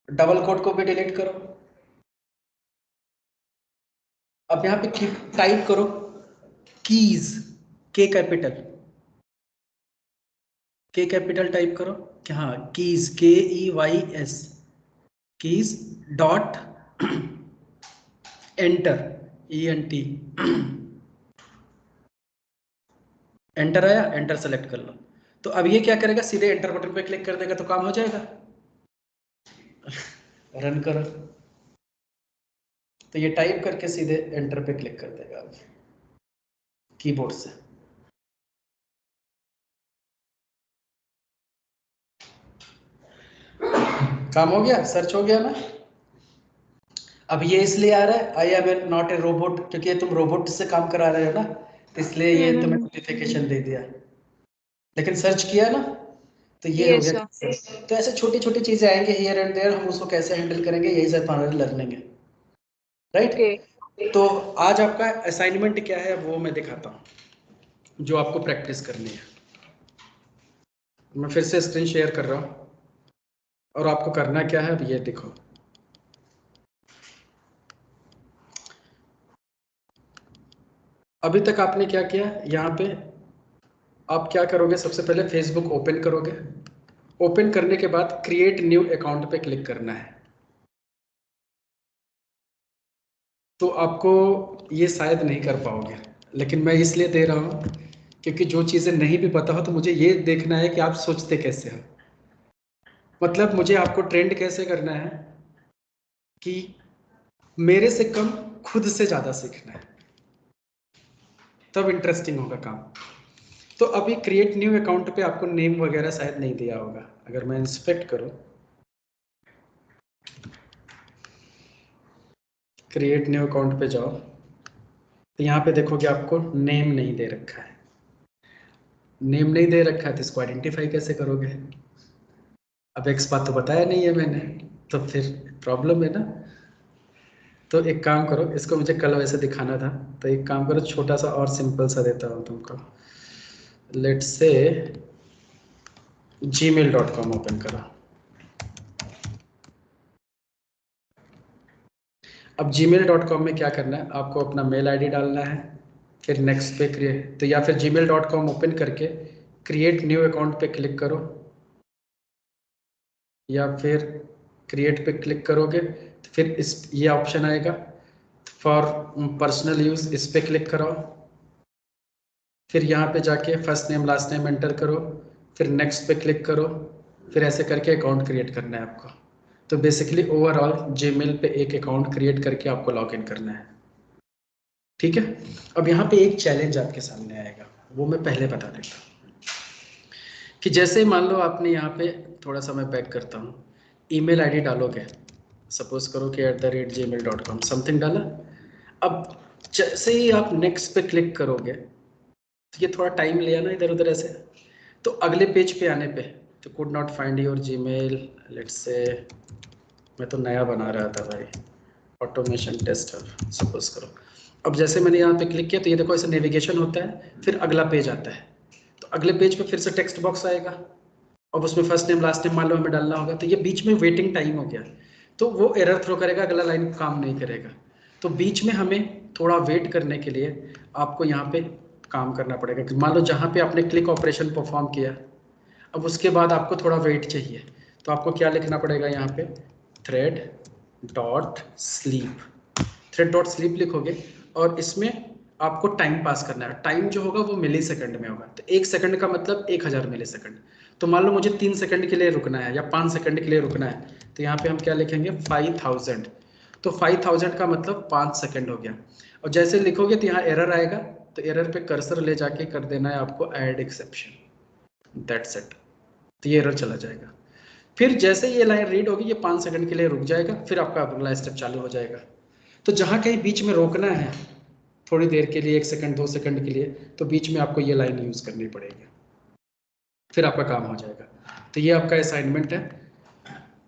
डबल कोड को भी डिलीट करो। अब यहाँ पे टाइप करो कीज, के कैपिटल टाइप करो कि हाँ keys, KEYS, keys dot enter, ENT। Enter आया, एंटर सेलेक्ट कर लो। तो अब ये क्या करेगा, सीधे एंटर बटन पे क्लिक कर देगा तो काम हो जाएगा। रन करो तो ये टाइप करके सीधे एंटर पे क्लिक कर देगा अब कीबोर्ड से। काम हो गया, सर्च हो गया ना। अब ये इसलिए आ रहा है I am not a robot, क्योंकि ये तुम रोबोट से काम करा रहे हो ना, इसलिए ये तुम्हें नोटिफिकेशन दे दिया। लेकिन सर्च किया ना तो ये हो यस गया। सर. तो ऐसे छोटी छोटी चीजें आएंगे हियर एंड देयर, हम उसको कैसे हैंडल करेंगे, यही सब हमारी लर्निंग है, ओके. राइट। तो आज आपका असाइनमेंट क्या है वो मैं दिखाता हूँ, जो आपको प्रैक्टिस करनी है। मैं फिर से स्क्रीन शेयर कर रहा हूँ, और आपको करना क्या है अब ये देखो। अभी तक आपने क्या किया, यहाँ पे आप क्या करोगे, सबसे पहले फेसबुक ओपन करोगे। ओपन करने के बाद क्रिएट न्यू अकाउंट पे क्लिक करना है। तो आपको ये शायद नहीं कर पाओगे, लेकिन मैं इसलिए दे रहा हूँ क्योंकि जो चीज़ें नहीं भी पता हो तो मुझे ये देखना है कि आप सोचते कैसे हो। मतलब मुझे आपको ट्रेंड कैसे करना है कि मेरे से कम खुद से ज़्यादा सीखना है, तब इंटरेस्टिंग होगा काम। तो अभी क्रिएट न्यू अकाउंट पे आपको नेम वगैरह शायद नहीं दिया होगा। अगर मैं इंस्पेक्ट करूं, क्रिएट न्यू अकाउंट पे जाओ तो यहाँ पे देखोगे आपको नेम नहीं दे रखा है। नेम नहीं दे रखा है तो इसको आइडेंटिफाई कैसे करोगे। अब एक बात तो बताया नहीं है मैंने, तो फिर प्रॉब्लम है ना। तो एक काम करो, इसको मुझे कल वैसे दिखाना था, तो एक काम करो छोटा सा और सिंपल सा देता हूँ तुमको। लेट्स से gmail.com ओपन करो। अब gmail.com में क्या करना है, आपको अपना मेल आईडी डालना है, फिर नेक्स्ट पे क्रिएट, तो या फिर gmail.com ओपन करके क्रिएट न्यू अकाउंट पे क्लिक करो, या फिर क्रिएट पे क्लिक करोगे तो फिर इस ये ऑप्शन आएगा फॉर पर्सनल यूज़, इस पे क्लिक कराओ। फिर यहाँ पे जाके first name last name enter करो, फिर नेक्स्ट पे क्लिक करो, फिर ऐसे करके अकाउंट क्रिएट करना है आपको। तो बेसिकली ओवरऑल जीमेल पे एक अकाउंट क्रिएट करके आपको लॉग इन करना है, ठीक है। अब यहाँ पे एक चैलेंज आपके सामने आएगा, वो मैं पहले बता देता हूँ कि जैसे मान लो आपने यहाँ पे, थोड़ा सा मैं बैक करता हूँ, ईमेल आईडी डालोगे, सपोज करो कि @gmail.com समथिंग डाला। अब जैसे ही आप नेक्स्ट पे क्लिक करोगे तो ये थोड़ा टाइम लिया ना इधर उधर ऐसे, तो अगले पेज पे आने पे तो could not find your Gmail, let's say मैं तो नया बना रहा था भाई, ऑटोमेशन टेस्टर सपोज करो। अब जैसे मैंने यहाँ पे क्लिक किया तो ये देखो ऐसे नेविगेशन होता है, फिर अगला पेज आता है, तो अगले पेज पे फिर से टेक्स्ट बॉक्स आएगा, अब उसमें फर्स्ट नेम लास्ट नेम मान लो हमें डालना होगा, तो ये बीच में वेटिंग टाइम हो गया, तो वो एरर थ्रो करेगा, अगला लाइन काम नहीं करेगा। तो बीच में हमें थोड़ा वेट करने के लिए आपको यहाँ पे काम करना पड़ेगा कि मान लो जहाँ पे आपने क्लिक ऑपरेशन परफॉर्म किया, अब उसके बाद आपको थोड़ा वेट चाहिए, तो आपको क्या लिखना पड़ेगा यहाँ पे, thread.sleep लिखोगे और इसमें आपको टाइम पास करना है। टाइम जो होगा वो मिली सेकंड में होगा, तो 1 सेकंड का मतलब 1000 मिली सेकंड। तो मान लो मुझे 3 सेकंड के लिए रुकना है या 5 सेकंड के लिए रुकना है, तो यहाँ पे हम क्या लिखेंगे 5000, तो 5000 का मतलब 5 सेकंड हो गया। और जैसे लिखोगे तो यहाँ एरर आएगा, तो एरर पे कर्सर ले जाके कर देना है आपको ऐड एक्सेप्शन, दैट्स इट, तो ये एरर चला जाएगा। फिर जैसे ये लाइन रीड होगी ये 5 सेकंड के लिए रुक जाएगा, फिर आपका अगला स्टेप चालू हो जाएगा। तो जहाँ कहीं बीच में रोकना है थोड़ी देर के लिए, 1 सेकंड 2 सेकंड के लिए, तो बीच में आपको ये लाइन यूज करनी पड़ेगी, फिर आपका काम हो जाएगा। तो ये आपका असाइनमेंट है।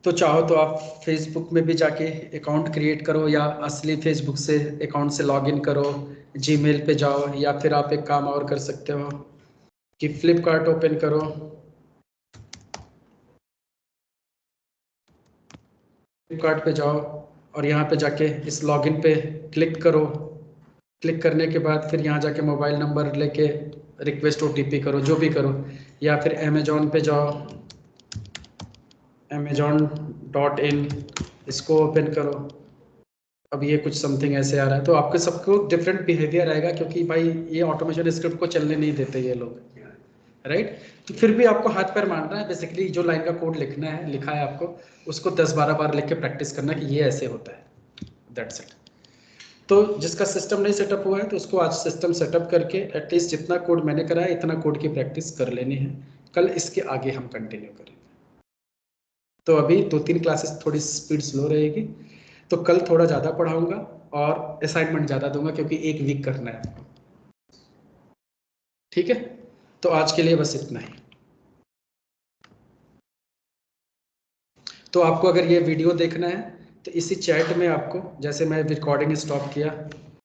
तो चाहो तो आप फेसबुक में भी जाके अकाउंट क्रिएट करो, या असली फेसबुक से अकाउंट से लॉगिन करो, जीमेल पे जाओ, या फिर आप एक काम और कर सकते हो कि फ्लिपकार्ट ओपन करो, फ्लिपकार्ट पे जाओ और यहाँ पे जाके इस लॉगिन पे क्लिक करो। क्लिक करने के बाद फिर यहाँ जाके मोबाइल नंबर लेके रिक्वेस्ट OTP करो, जो भी करो, या फिर अमेजोन पे जाओ, amazon.in इसको ओपन करो। अब ये कुछ समथिंग ऐसे आ रहा है, तो आपके सबको डिफरेंट बिहेवियर आएगा, क्योंकि भाई ये ऑटोमेशन स्क्रिप्ट को चलने नहीं देते ये लोग, राइट। तो फिर भी आपको हाथ पैर मारना है, बेसिकली जो लाइन का कोड लिखना है, लिखा है आपको, उसको 10-12 बार लिख के प्रैक्टिस करना कि ये ऐसे होता है, दैट्स इट। तो जिसका सिस्टम नहीं सेटअप हुआ है तो उसको आज सिस्टम सेटअप करके एटलीस्ट जितना कोड मैंने करा है इतना कोड की प्रैक्टिस कर लेनी है, कल इसके आगे हम कंटिन्यू करेंगे। तो अभी 2-3 क्लासेस थोड़ी स्पीड स्लो रहेगी, तो कल थोड़ा ज़्यादा पढ़ाऊंगा और असाइनमेंट ज़्यादा दूंगा, क्योंकि 1 वीक करना है आपको, ठीक है। तो आज के लिए बस इतना ही। तो आपको अगर ये वीडियो देखना है तो इसी चैट में आपको, जैसे मैं रिकॉर्डिंग स्टॉप किया